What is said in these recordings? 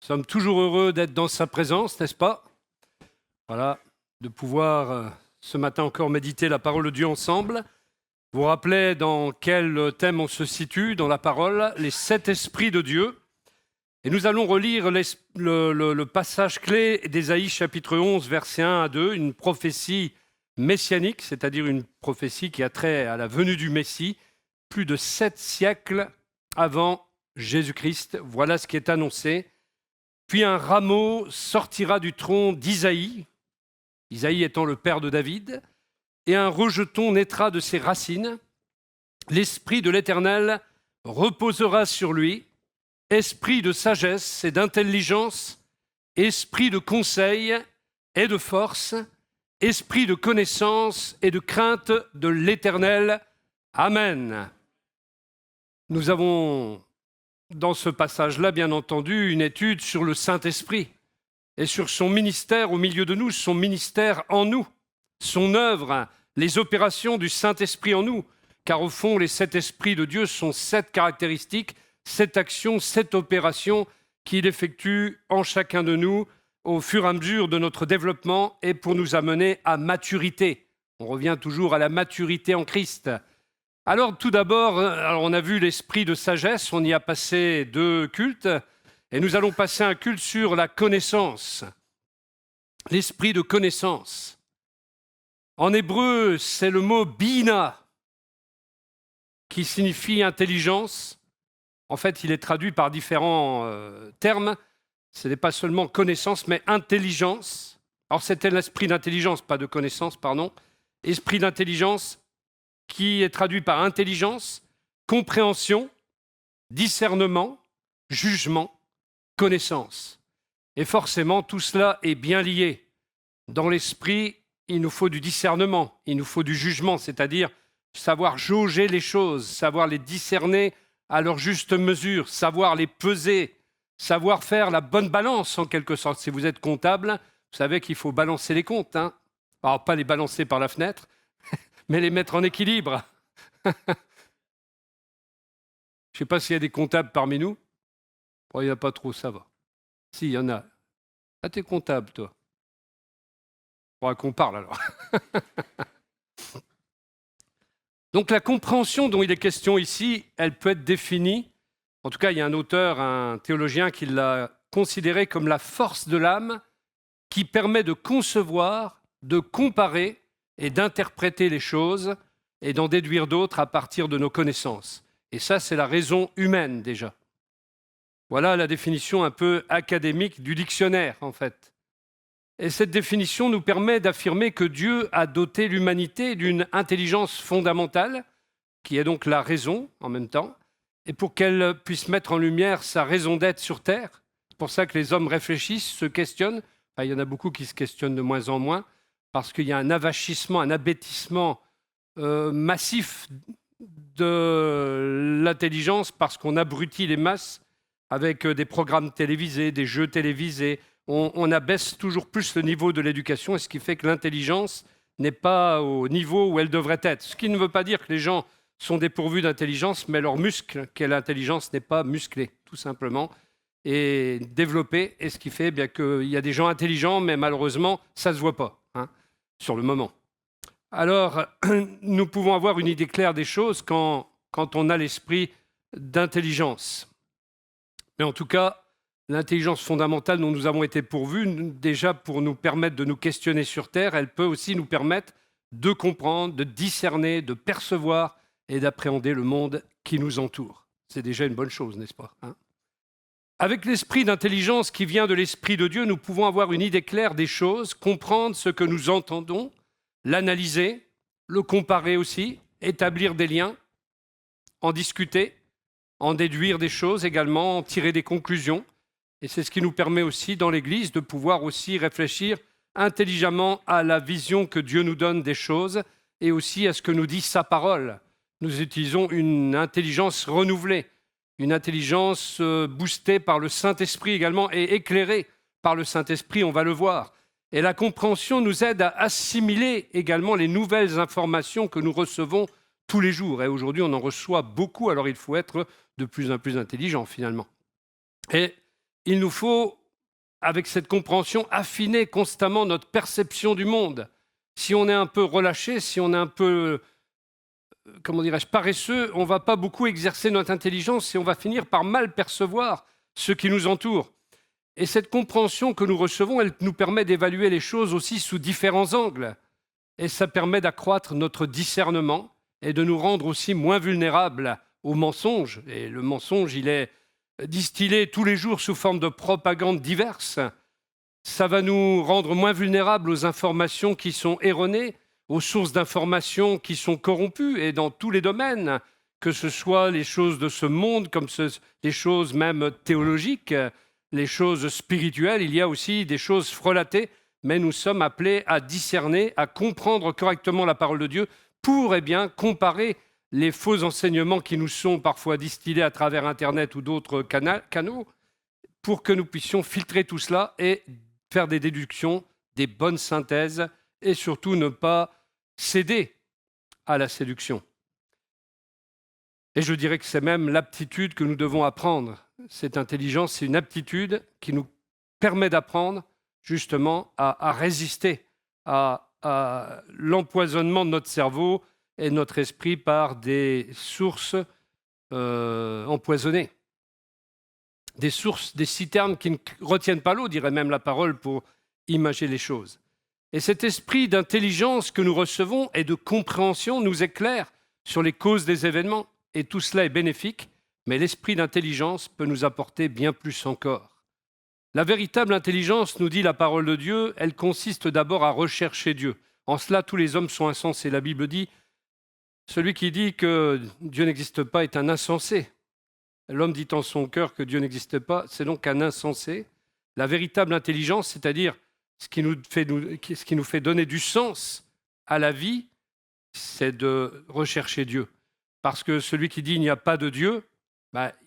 Nous sommes toujours heureux d'être dans sa présence, n'est-ce pas? Voilà, de pouvoir ce matin encore méditer la parole de Dieu ensemble. Vous vous rappelez dans quel thème on se situe dans la parole? Les 7 esprits de Dieu. Et nous allons relire le passage clé d'Ésaïe chapitre 11, versets 1 à 2, une prophétie messianique, c'est-à-dire une prophétie qui a trait à la venue du Messie, plus de 7 siècles avant Jésus-Christ. Voilà ce qui est annoncé. Puis un rameau sortira du tronc d'Isaïe, Isaïe étant le père de David, et un rejeton naîtra de ses racines. L'Esprit de l'Éternel reposera sur lui, esprit de sagesse et d'intelligence, esprit de conseil et de force, esprit de connaissance et de crainte de l'Éternel. Amen. Nous avons dans ce passage-là, bien entendu, une étude sur le Saint-Esprit et sur son ministère au milieu de nous, son ministère en nous, son œuvre, les opérations du Saint-Esprit en nous. Car au fond, les 7 esprits de Dieu sont 7 caractéristiques, 7 actions, 7 opérations qu'il effectue en chacun de nous au fur et à mesure de notre développement et pour nous amener à maturité. On revient toujours à la maturité en Christ. Alors tout d'abord, on a vu l'esprit de sagesse, on y a passé 2 cultes, et nous allons passer un culte sur la connaissance, l'esprit de connaissance. En hébreu, c'est le mot bina, qui signifie intelligence. En fait, il est traduit par différents termes. Ce n'est pas seulement connaissance, mais intelligence. Alors c'était l'esprit d'intelligence, pas de connaissance, pardon. Esprit d'intelligence, qui est traduit par intelligence, compréhension, discernement, jugement, connaissance. Et forcément, tout cela est bien lié. Dans l'esprit, il nous faut du discernement, il nous faut du jugement, c'est-à-dire savoir jauger les choses, savoir les discerner à leur juste mesure, savoir les peser, savoir faire la bonne balance en quelque sorte. Si vous êtes comptable, vous savez qu'il faut balancer les comptes. Alors, pas les balancer par la fenêtre, mais les mettre en équilibre. Je ne sais pas s'il y a des comptables parmi nous. Bon, il n'y en a pas trop, ça va. Si, il y en a. Ah, t'es comptable, toi. Il faudra qu'on parle, alors. Donc, la compréhension dont il est question ici, elle peut être définie. En tout cas, il y a un auteur, un théologien, qui l'a considérée comme la force de l'âme qui permet de concevoir, de comparer et d'interpréter les choses et d'en déduire d'autres à partir de nos connaissances. Et ça, c'est la raison humaine déjà. Voilà la définition un peu académique du dictionnaire, en fait. Et cette définition nous permet d'affirmer que Dieu a doté l'humanité d'une intelligence fondamentale, qui est donc la raison en même temps, et pour qu'elle puisse mettre en lumière sa raison d'être sur Terre. C'est pour ça que les hommes réfléchissent, se questionnent. Enfin, il y en a beaucoup qui se questionnent de moins en moins, parce qu'il y a un avachissement, un abêtissement massif de l'intelligence, parce qu'on abrutit les masses avec des programmes télévisés, des jeux télévisés. On abaisse toujours plus le niveau de l'éducation, et ce qui fait que l'intelligence n'est pas au niveau où elle devrait être. Ce qui ne veut pas dire que les gens sont dépourvus d'intelligence, mais leur muscle, qu'est l'intelligence, n'est pas musclé, tout simplement, et développé, et ce qui fait bien qu'il y a des gens intelligents, mais malheureusement, ça ne se voit pas, sur le moment. Alors, nous pouvons avoir une idée claire des choses quand on a l'esprit d'intelligence. Mais en tout cas, l'intelligence fondamentale dont nous avons été pourvus, déjà pour nous permettre de nous questionner sur Terre, elle peut aussi nous permettre de comprendre, de discerner, de percevoir et d'appréhender le monde qui nous entoure. C'est déjà une bonne chose, n'est-ce pas, Avec l'esprit d'intelligence qui vient de l'Esprit de Dieu, nous pouvons avoir une idée claire des choses, comprendre ce que nous entendons, l'analyser, le comparer aussi, établir des liens, en discuter, en déduire des choses également, en tirer des conclusions. Et c'est ce qui nous permet aussi, dans l'Église, de pouvoir aussi réfléchir intelligemment à la vision que Dieu nous donne des choses et aussi à ce que nous dit sa parole. Nous utilisons une intelligence renouvelée, une intelligence boostée par le Saint-Esprit également et éclairée par le Saint-Esprit, on va le voir. Et la compréhension nous aide à assimiler également les nouvelles informations que nous recevons tous les jours. Et aujourd'hui, on en reçoit beaucoup, alors il faut être de plus en plus intelligent finalement. Et il nous faut, avec cette compréhension, affiner constamment notre perception du monde. Si on est un peu relâché, si on est un peu, paresseux, on ne va pas beaucoup exercer notre intelligence et on va finir par mal percevoir ce qui nous entoure. Et cette compréhension que nous recevons, elle nous permet d'évaluer les choses aussi sous différents angles. Et ça permet d'accroître notre discernement et de nous rendre aussi moins vulnérables au mensonge. Et le mensonge, il est distillé tous les jours sous forme de propagandes diverses. Ça va nous rendre moins vulnérables aux informations qui sont erronées, aux sources d'informations qui sont corrompues, et dans tous les domaines, que ce soit les choses de ce monde, comme les choses même théologiques, les choses spirituelles, il y a aussi des choses frelatées, mais nous sommes appelés à discerner, à comprendre correctement la parole de Dieu pour comparer les faux enseignements qui nous sont parfois distillés à travers Internet ou d'autres canaux, pour que nous puissions filtrer tout cela et faire des déductions, des bonnes synthèses, et surtout ne pas céder à la séduction. Et je dirais que c'est même l'aptitude que nous devons apprendre. Cette intelligence, c'est une aptitude qui nous permet d'apprendre justement à résister à l'empoisonnement de notre cerveau et de notre esprit par des sources empoisonnées. Des sources, des citernes qui ne retiennent pas l'eau, dirait même la parole, pour imager les choses. Et cet esprit d'intelligence que nous recevons et de compréhension nous éclaire sur les causes des événements. Et tout cela est bénéfique, mais l'esprit d'intelligence peut nous apporter bien plus encore. La véritable intelligence, nous dit la parole de Dieu, elle consiste d'abord à rechercher Dieu. En cela, tous les hommes sont insensés. La Bible dit, celui qui dit que Dieu n'existe pas est un insensé. L'homme dit en son cœur que Dieu n'existe pas, c'est donc un insensé. La véritable intelligence, c'est-à-dire ce qui nous fait donner du sens à la vie, c'est de rechercher Dieu. Parce que celui qui dit il n'y a pas de Dieu,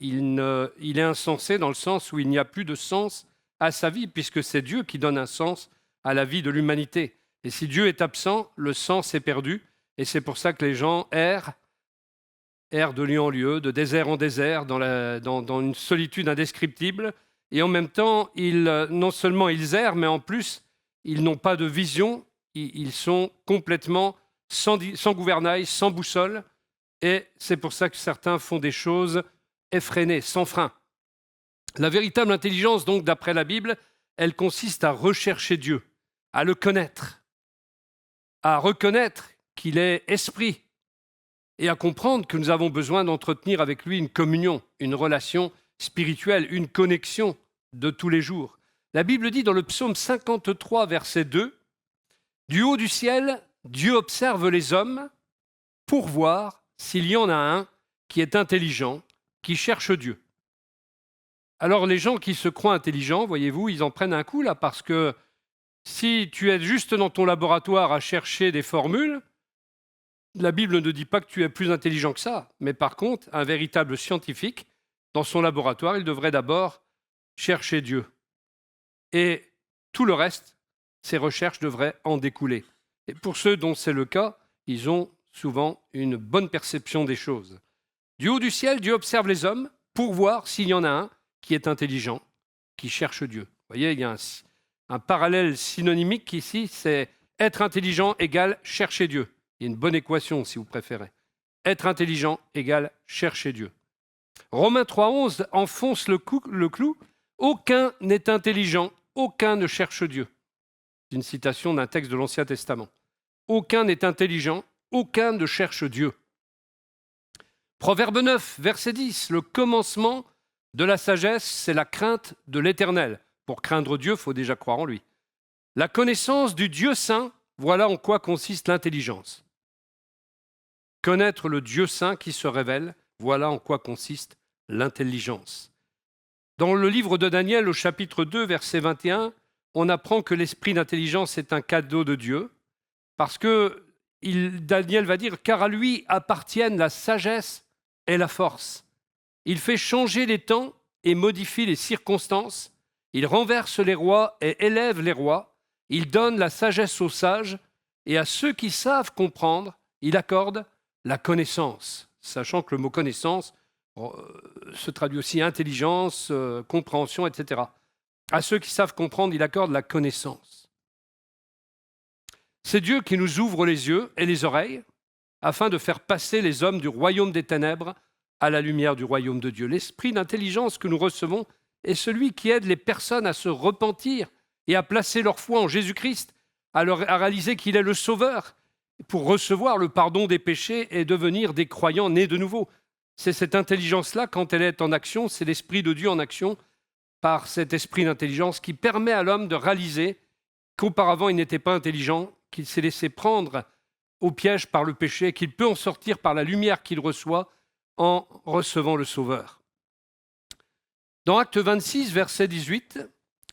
il est insensé dans le sens où il n'y a plus de sens à sa vie, puisque c'est Dieu qui donne un sens à la vie de l'humanité. Et si Dieu est absent, le sens est perdu. Et c'est pour ça que les gens errent de lieu en lieu, de désert en désert, dans une solitude indescriptible. Et en même temps, non seulement ils errent, mais en plus, ils n'ont pas de vision. Ils sont complètement sans gouvernail, sans boussole. Et c'est pour ça que certains font des choses effrénées, sans frein. La véritable intelligence, donc, d'après la Bible, elle consiste à rechercher Dieu, à le connaître, à reconnaître qu'il est esprit et à comprendre que nous avons besoin d'entretenir avec lui une communion, une relation spirituelle, une connexion de tous les jours. La Bible dit dans le psaume 53, verset 2, « Du haut du ciel, Dieu observe les hommes pour voir s'il y en a un qui est intelligent, qui cherche Dieu. » Alors les gens qui se croient intelligents, voyez-vous, ils en prennent un coup là, parce que si tu es juste dans ton laboratoire à chercher des formules, la Bible ne dit pas que tu es plus intelligent que ça, mais par contre, un véritable scientifique, dans son laboratoire, il devrait d'abord chercher Dieu. Et tout le reste, ses recherches devraient en découler. Et pour ceux dont c'est le cas, ils ont souvent une bonne perception des choses. Du haut du ciel, Dieu observe les hommes pour voir s'il y en a un qui est intelligent, qui cherche Dieu. Vous voyez, il y a un parallèle synonymique ici, c'est être intelligent égale chercher Dieu. Il y a une bonne équation, si vous préférez. Être intelligent égale chercher Dieu. Romains 3,11 enfonce le clou. Aucun n'est intelligent, aucun ne cherche Dieu. C'est une citation d'un texte de l'Ancien Testament. Aucun n'est intelligent, aucun ne cherche Dieu. Proverbe 9, verset 10, le commencement de la sagesse, c'est la crainte de l'Éternel. Pour craindre Dieu, il faut déjà croire en lui. La connaissance du Dieu saint, voilà en quoi consiste l'intelligence. Connaître le Dieu saint qui se révèle, voilà en quoi consiste l'intelligence. Dans le livre de Daniel, au chapitre 2, verset 21, on apprend que l'esprit d'intelligence est un cadeau de Dieu, parce que Daniel va dire « car à lui appartiennent la sagesse et la force. Il fait changer les temps et modifie les circonstances. Il renverse les rois et élève les rois. Il donne la sagesse aux sages et à ceux qui savent comprendre, il accorde la connaissance. » Sachant que le mot « connaissance » se traduit aussi intelligence, compréhension, etc. À ceux qui savent comprendre, il accorde la connaissance. C'est Dieu qui nous ouvre les yeux et les oreilles afin de faire passer les hommes du royaume des ténèbres à la lumière du royaume de Dieu. L'esprit d'intelligence que nous recevons est celui qui aide les personnes à se repentir et à placer leur foi en Jésus-Christ, à réaliser qu'il est le Sauveur, pour recevoir le pardon des péchés et devenir des croyants nés de nouveau. C'est cette intelligence-là, quand elle est en action, c'est l'Esprit de Dieu en action, par cet esprit d'intelligence qui permet à l'homme de réaliser qu'auparavant il n'était pas intelligent, qu'il s'est laissé prendre au piège par le péché, qu'il peut en sortir par la lumière qu'il reçoit en recevant le Sauveur. Dans Acte 26, verset 18,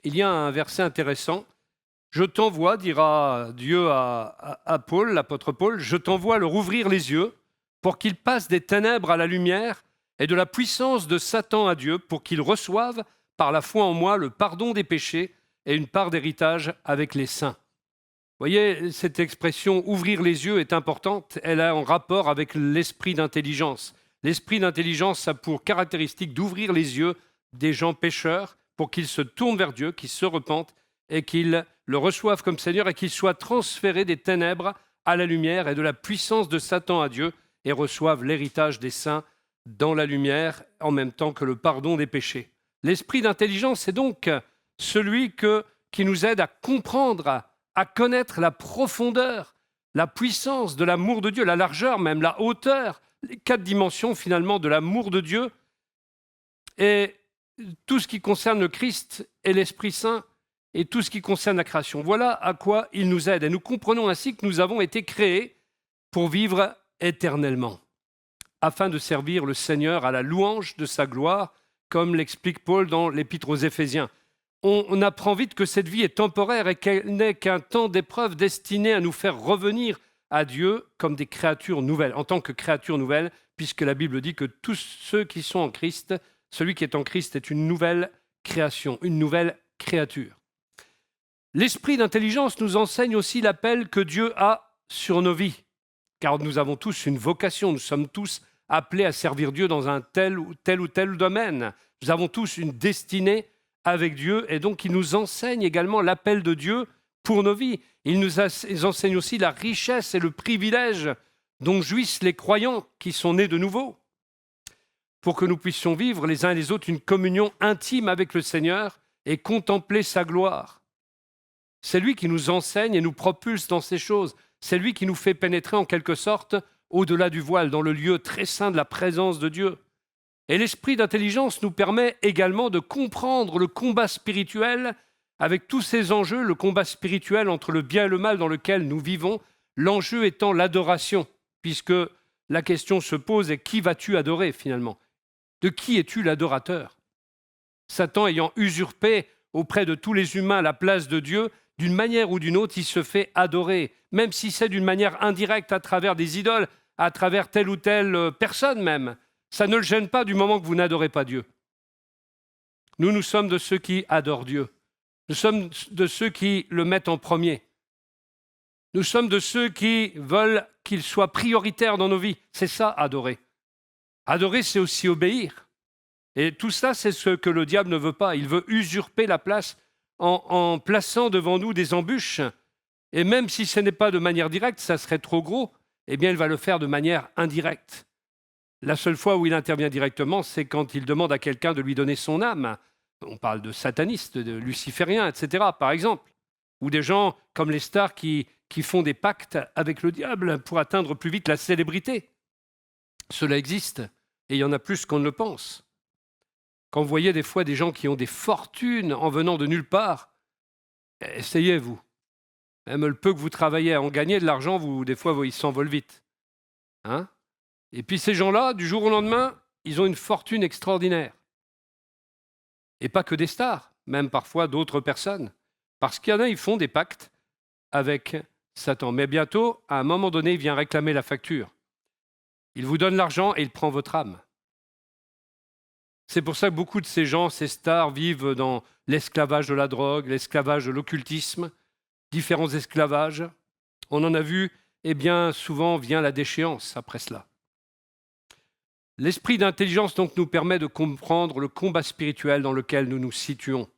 il y a un verset intéressant. « Je t'envoie, dira Dieu à Paul, l'apôtre Paul, je t'envoie leur ouvrir les yeux pour qu'ils passent des ténèbres à la lumière et de la puissance de Satan à Dieu, pour qu'ils reçoivent par la foi en moi le pardon des péchés et une part d'héritage avec les saints. » Vous voyez, cette expression « ouvrir les yeux » est importante. Elle est en rapport avec l'esprit d'intelligence. L'esprit d'intelligence a pour caractéristique d'ouvrir les yeux des gens pécheurs pour qu'ils se tournent vers Dieu, qu'ils se repentent et qu'ils le reçoivent comme Seigneur et qu'ils soient transférés des ténèbres à la lumière et de la puissance de Satan à Dieu et reçoivent l'héritage des saints dans la lumière en même temps que le pardon des péchés. L'esprit d'intelligence est donc celui qui nous aide à comprendre, à connaître la profondeur, la puissance de l'amour de Dieu, la largeur même, la hauteur, les 4 dimensions finalement de l'amour de Dieu et tout ce qui concerne le Christ et l'Esprit Saint et tout ce qui concerne la création. Voilà à quoi il nous aide. Et nous comprenons ainsi que nous avons été créés pour vivre éternellement, afin de servir le Seigneur à la louange de sa gloire, comme l'explique Paul dans l'Épître aux Éphésiens. On apprend vite que cette vie est temporaire et qu'elle n'est qu'un temps d'épreuve destiné à nous faire revenir à Dieu comme des créatures nouvelles, en tant que créatures nouvelles, puisque la Bible dit que tous ceux qui sont en Christ, celui qui est en Christ est une nouvelle création, une nouvelle créature. L'esprit d'intelligence nous enseigne aussi l'appel que Dieu a sur nos vies, car nous avons tous une vocation, nous sommes tous appelés à servir Dieu dans un tel ou tel domaine. Nous avons tous une destinée avec Dieu et donc il nous enseigne également l'appel de Dieu pour nos vies. Il nous enseigne aussi la richesse et le privilège dont jouissent les croyants qui sont nés de nouveau, pour que nous puissions vivre les uns et les autres une communion intime avec le Seigneur et contempler sa gloire. C'est lui qui nous enseigne et nous propulse dans ces choses. C'est lui qui nous fait pénétrer en quelque sorte au-delà du voile, dans le lieu très saint de la présence de Dieu. Et l'esprit d'intelligence nous permet également de comprendre le combat spirituel avec tous ces enjeux, le combat spirituel entre le bien et le mal dans lequel nous vivons, l'enjeu étant l'adoration, puisque la question se pose est qui vas-tu adorer finalement? De qui es-tu l'adorateur? Satan ayant usurpé auprès de tous les humains la place de Dieu, d'une manière ou d'une autre, il se fait adorer, même si c'est d'une manière indirecte à travers des idoles, à travers telle ou telle personne même. Ça ne le gêne pas du moment que vous n'adorez pas Dieu. Nous sommes de ceux qui adorent Dieu. Nous sommes de ceux qui le mettent en premier. Nous sommes de ceux qui veulent qu'il soit prioritaire dans nos vies. C'est ça, adorer. Adorer, c'est aussi obéir. Et tout ça, c'est ce que le diable ne veut pas. Il veut usurper la place en plaçant devant nous des embûches. Et même si ce n'est pas de manière directe, ça serait trop gros, eh bien, il va le faire de manière indirecte. La seule fois où il intervient directement, c'est quand il demande à quelqu'un de lui donner son âme. On parle de satanistes, de lucifériens, etc., par exemple. Ou des gens comme les stars qui font des pactes avec le diable pour atteindre plus vite la célébrité. Cela existe, et il y en a plus qu'on ne le pense. Quand vous voyez des fois des gens qui ont des fortunes en venant de nulle part, essayez-vous. Même le peu que vous travaillez à en gagner de l'argent, des fois, ils s'envolent vite. Hein? Et puis ces gens-là, du jour au lendemain, ils ont une fortune extraordinaire. Et pas que des stars, même parfois d'autres personnes. Parce qu'il y en a, ils font des pactes avec Satan. Mais bientôt, à un moment donné, il vient réclamer la facture. Il vous donne l'argent et il prend votre âme. C'est pour ça que beaucoup de ces gens, ces stars, vivent dans l'esclavage de la drogue, l'esclavage de l'occultisme, différents esclavages. On en a vu, et bien souvent vient la déchéance après cela. L'esprit d'intelligence donc nous permet de comprendre le combat spirituel dans lequel nous nous situons.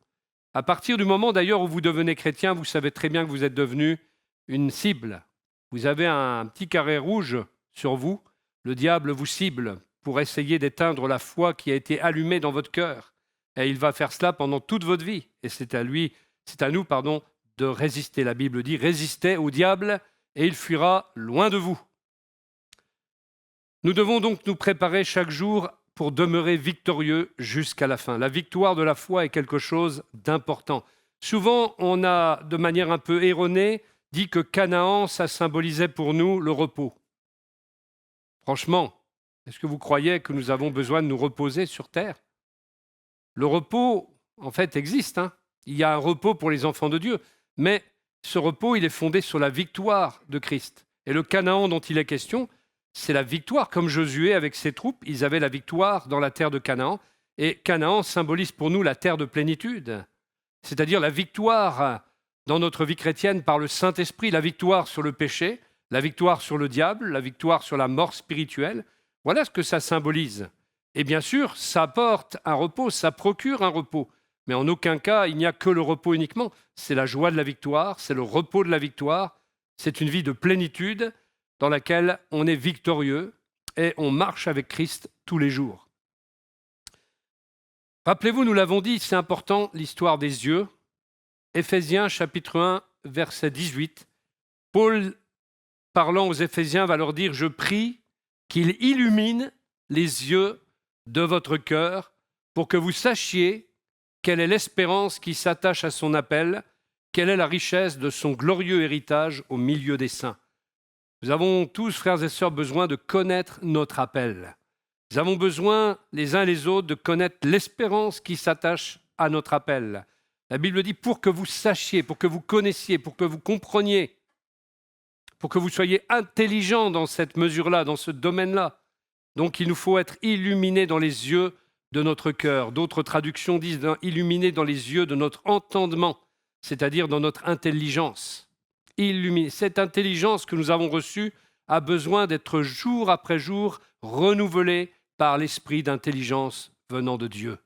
À partir du moment d'ailleurs où vous devenez chrétien, vous savez très bien que vous êtes devenu une cible. Vous avez un petit carré rouge sur vous. Le diable vous cible pour essayer d'éteindre la foi qui a été allumée dans votre cœur. Et il va faire cela pendant toute votre vie. Et c'est à nous, de résister. La Bible dit « Résistez au diable et il fuira loin de vous ». Nous devons donc nous préparer chaque jour pour demeurer victorieux jusqu'à la fin. La victoire de la foi est quelque chose d'important. Souvent, on a, de manière un peu erronée, dit que Canaan, ça symbolisait pour nous le repos. Franchement, est-ce que vous croyez que nous avons besoin de nous reposer sur terre? Le repos, en fait, existe. Il y a un repos pour les enfants de Dieu, mais ce repos, il est fondé sur la victoire de Christ. Et le Canaan dont il est question, c'est la victoire. Comme Josué avec ses troupes, ils avaient la victoire dans la terre de Canaan. Et Canaan symbolise pour nous la terre de plénitude, c'est-à-dire la victoire dans notre vie chrétienne par le Saint-Esprit, la victoire sur le péché, la victoire sur le diable, la victoire sur la mort spirituelle. Voilà ce que ça symbolise. Et bien sûr, ça apporte un repos, ça procure un repos. Mais en aucun cas, il n'y a que le repos uniquement. C'est la joie de la victoire, c'est le repos de la victoire. C'est une vie de plénitude dans laquelle on est victorieux et on marche avec Christ tous les jours. Rappelez-vous, nous l'avons dit, c'est important, l'histoire des yeux. Éphésiens chapitre 1, verset 18. Paul, parlant aux Éphésiens, va leur dire « Je prie qu'il illumine les yeux de votre cœur pour que vous sachiez quelle est l'espérance qui s'attache à son appel, quelle est la richesse de son glorieux héritage au milieu des saints. » Nous avons tous, frères et sœurs, besoin de connaître notre appel. Nous avons besoin, les uns et les autres, de connaître l'espérance qui s'attache à notre appel. La Bible dit pour que vous sachiez, pour que vous connaissiez, pour que vous compreniez, pour que vous soyez intelligents dans cette mesure-là, dans ce domaine-là. Donc il nous faut être illuminés dans les yeux de notre cœur. D'autres traductions disent illuminés dans les yeux de notre entendement, c'est-à-dire dans notre intelligence. Illuminés. Cette intelligence que nous avons reçue a besoin d'être jour après jour renouvelée par l'esprit d'intelligence venant de Dieu.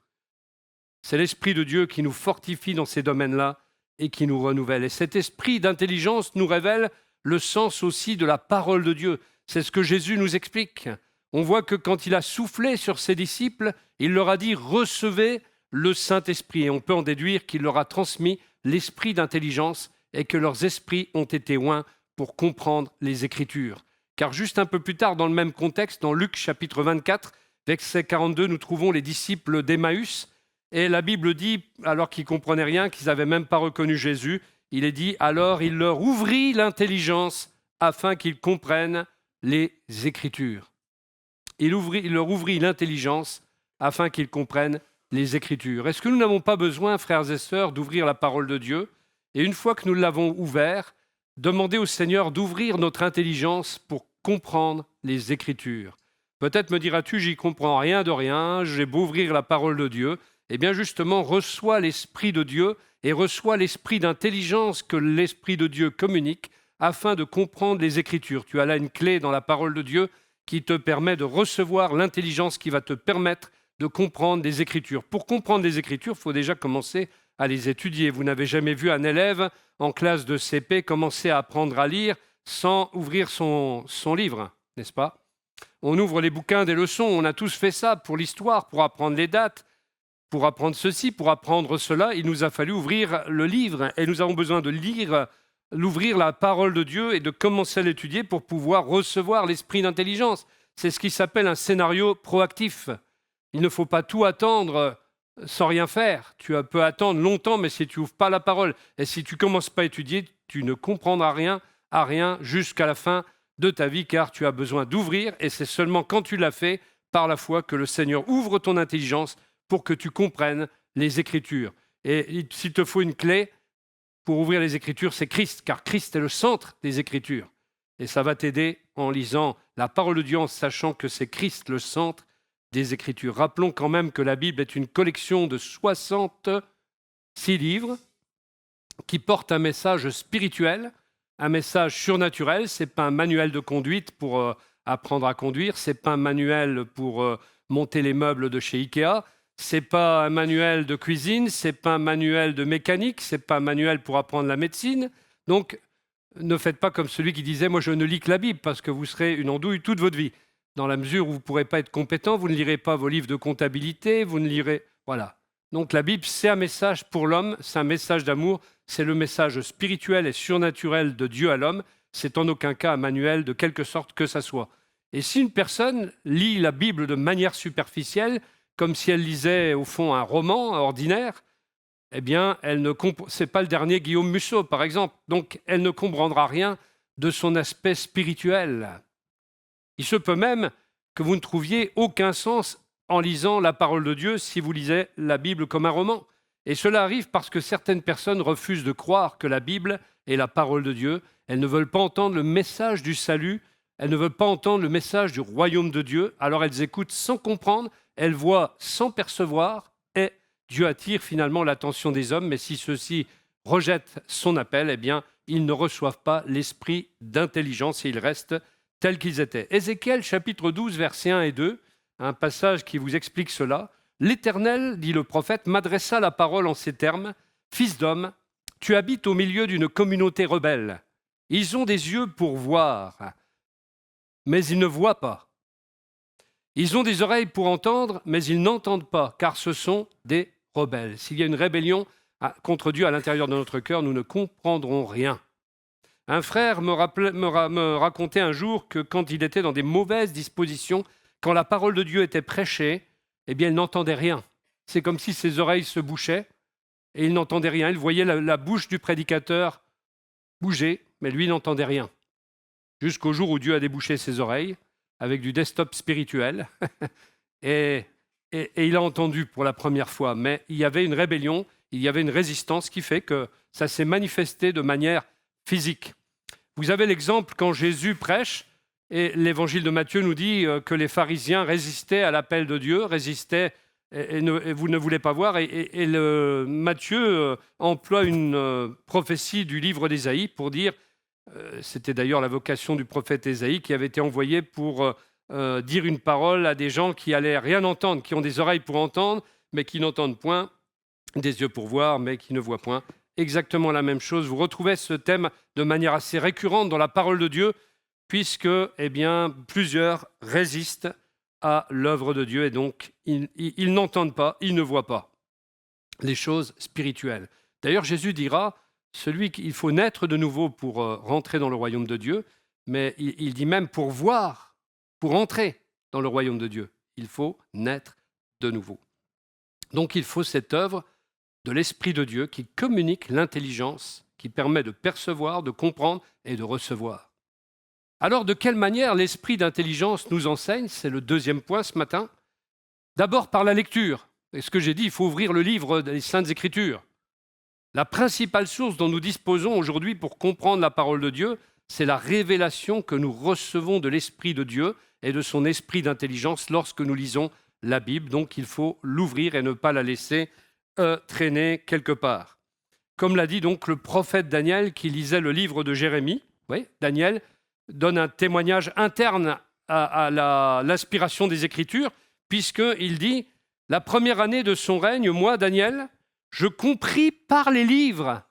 C'est l'Esprit de Dieu qui nous fortifie dans ces domaines-là et qui nous renouvelle. Et cet esprit d'intelligence nous révèle le sens aussi de la parole de Dieu. C'est ce que Jésus nous explique. On voit que quand il a soufflé sur ses disciples, il leur a dit « Recevez le Saint-Esprit ». Et on peut en déduire qu'il leur a transmis l'esprit d'intelligence et que leurs esprits ont été oints pour comprendre les Écritures. Car juste un peu plus tard, dans le même contexte, dans Luc chapitre 24, verset 42, nous trouvons les disciples d'Emmaüs. Et la Bible dit, alors qu'ils ne comprenaient rien, qu'ils n'avaient même pas reconnu Jésus, il est dit « Alors il leur ouvrit l'intelligence afin qu'ils comprennent les Écritures ». Il leur ouvrit l'intelligence afin qu'ils comprennent les Écritures. Est-ce que nous n'avons pas besoin, frères et sœurs, d'ouvrir la parole de Dieu? Et une fois que nous l'avons ouvert, demander au Seigneur d'ouvrir notre intelligence pour comprendre les Écritures. Peut-être me diras-tu, j'y comprends rien de rien, j'ai beau ouvrir la parole de Dieu. Eh bien justement, reçois l'Esprit de Dieu et reçois l'esprit d'intelligence que l'Esprit de Dieu communique afin de comprendre les Écritures. Tu as là une clé dans la parole de Dieu qui te permet de recevoir l'intelligence qui va te permettre de comprendre les Écritures. Pour comprendre les Écritures, il faut déjà commencer à les étudier. Vous n'avez jamais vu un élève en classe de CP commencer à apprendre à lire sans ouvrir son livre, n'est-ce pas? On ouvre les bouquins des leçons, on a tous fait ça pour l'histoire, pour apprendre les dates, pour apprendre ceci, pour apprendre cela. Il nous a fallu ouvrir le livre et nous avons besoin de lire, l'ouvrir la parole de Dieu et de commencer à l'étudier pour pouvoir recevoir l'esprit d'intelligence. C'est ce qui s'appelle un scénario proactif. Il ne faut pas tout attendre sans rien faire. Tu peux attendre longtemps, mais si tu n'ouvres pas la parole et si tu ne commences pas à étudier, tu ne comprendras rien à rien jusqu'à la fin de ta vie, car tu as besoin d'ouvrir, et c'est seulement quand tu l'as fait, par la foi, que le Seigneur ouvre ton intelligence pour que tu comprennes les Écritures. Et s'il te faut une clé pour ouvrir les Écritures, c'est Christ, car Christ est le centre des Écritures. Et ça va t'aider en lisant la parole de Dieu, en sachant que c'est Christ le centre des Écritures. Rappelons quand même que la Bible est une collection de 66 livres qui portent un message spirituel, un message surnaturel. Ce n'est pas un manuel de conduite pour apprendre à conduire, ce n'est pas un manuel pour monter les meubles de chez Ikea, ce n'est pas un manuel de cuisine, ce n'est pas un manuel de mécanique, ce n'est pas un manuel pour apprendre la médecine. Donc, ne faites pas comme celui qui disait « moi je ne lis que la Bible » parce que vous serez une andouille toute votre vie. Dans la mesure où vous ne pourrez pas être compétent, vous ne lirez pas vos livres de comptabilité, vous ne lirez... Voilà. Donc la Bible, c'est un message pour l'homme, c'est un message d'amour, c'est le message spirituel et surnaturel de Dieu à l'homme. C'est en aucun cas un manuel de quelque sorte que ça soit. Et si une personne lit la Bible de manière superficielle, comme si elle lisait au fond un roman ordinaire, eh bien, ce n'est pas le dernier Guillaume Musso, par exemple. Donc, elle ne comprendra rien de son aspect spirituel. Il se peut même que vous ne trouviez aucun sens en lisant la parole de Dieu si vous lisez la Bible comme un roman. Et cela arrive parce que certaines personnes refusent de croire que la Bible est la parole de Dieu. Elles ne veulent pas entendre le message du salut, elles ne veulent pas entendre le message du royaume de Dieu. Alors elles écoutent sans comprendre, elles voient sans percevoir, et Dieu attire finalement l'attention des hommes. Mais si ceux-ci rejettent son appel, eh bien, ils ne reçoivent pas l'esprit d'intelligence et ils restent tels qu'ils étaient. Ézéchiel chapitre 12, versets 1 et 2, un passage qui vous explique cela. « L'Éternel, dit le prophète, m'adressa la parole en ces termes. Fils d'homme, tu habites au milieu d'une communauté rebelle. Ils ont des yeux pour voir, mais ils ne voient pas. Ils ont des oreilles pour entendre, mais ils n'entendent pas, car ce sont des rebelles. » S'il y a une rébellion contre Dieu à l'intérieur de notre cœur, nous ne comprendrons rien. Un frère me racontait un jour que quand il était dans des mauvaises dispositions, quand la parole de Dieu était prêchée, eh bien, il n'entendait rien. C'est comme si ses oreilles se bouchaient et il n'entendait rien. Il voyait la bouche du prédicateur bouger, mais lui n'entendait rien. Jusqu'au jour où Dieu a débouché ses oreilles avec du desktop spirituel et il a entendu pour la première fois. Mais il y avait une rébellion, il y avait une résistance qui fait que ça s'est manifesté de manière physique. Vous avez l'exemple quand Jésus prêche, et l'évangile de Matthieu nous dit que les pharisiens résistaient à l'appel de Dieu, résistaient et vous ne voulez pas voir. Matthieu emploie une prophétie du livre d'Ésaïe pour dire, c'était d'ailleurs la vocation du prophète Ésaïe qui avait été envoyé pour dire une parole à des gens qui allaient rien entendre, qui ont des oreilles pour entendre, mais qui n'entendent point, des yeux pour voir, mais qui ne voient point. Exactement la même chose. Vous retrouvez ce thème de manière assez récurrente dans la parole de Dieu, puisque plusieurs résistent à l'œuvre de Dieu et donc ils n'entendent pas, ils ne voient pas les choses spirituelles. D'ailleurs, Jésus dira, il faut naître de nouveau pour rentrer dans le royaume de Dieu, mais il dit même pour voir, pour entrer dans le royaume de Dieu, il faut naître de nouveau. Donc il faut cette œuvre de l'Esprit de Dieu qui communique l'intelligence, qui permet de percevoir, de comprendre et de recevoir. Alors, de quelle manière l'esprit d'intelligence nous enseigne? C'est le deuxième point ce matin. D'abord par la lecture. Et ce que j'ai dit, il faut ouvrir le livre des Saintes Écritures. La principale source dont nous disposons aujourd'hui pour comprendre la parole de Dieu, c'est la révélation que nous recevons de l'Esprit de Dieu et de son esprit d'intelligence lorsque nous lisons la Bible. Donc, il faut l'ouvrir et ne pas la laisser traîner quelque part. Comme l'a dit donc le prophète Daniel qui lisait le livre de Jérémie. Oui, Daniel donne un témoignage interne à l'inspiration des Écritures, puisqu'il dit « La première année de son règne, moi, Daniel, je compris par les livres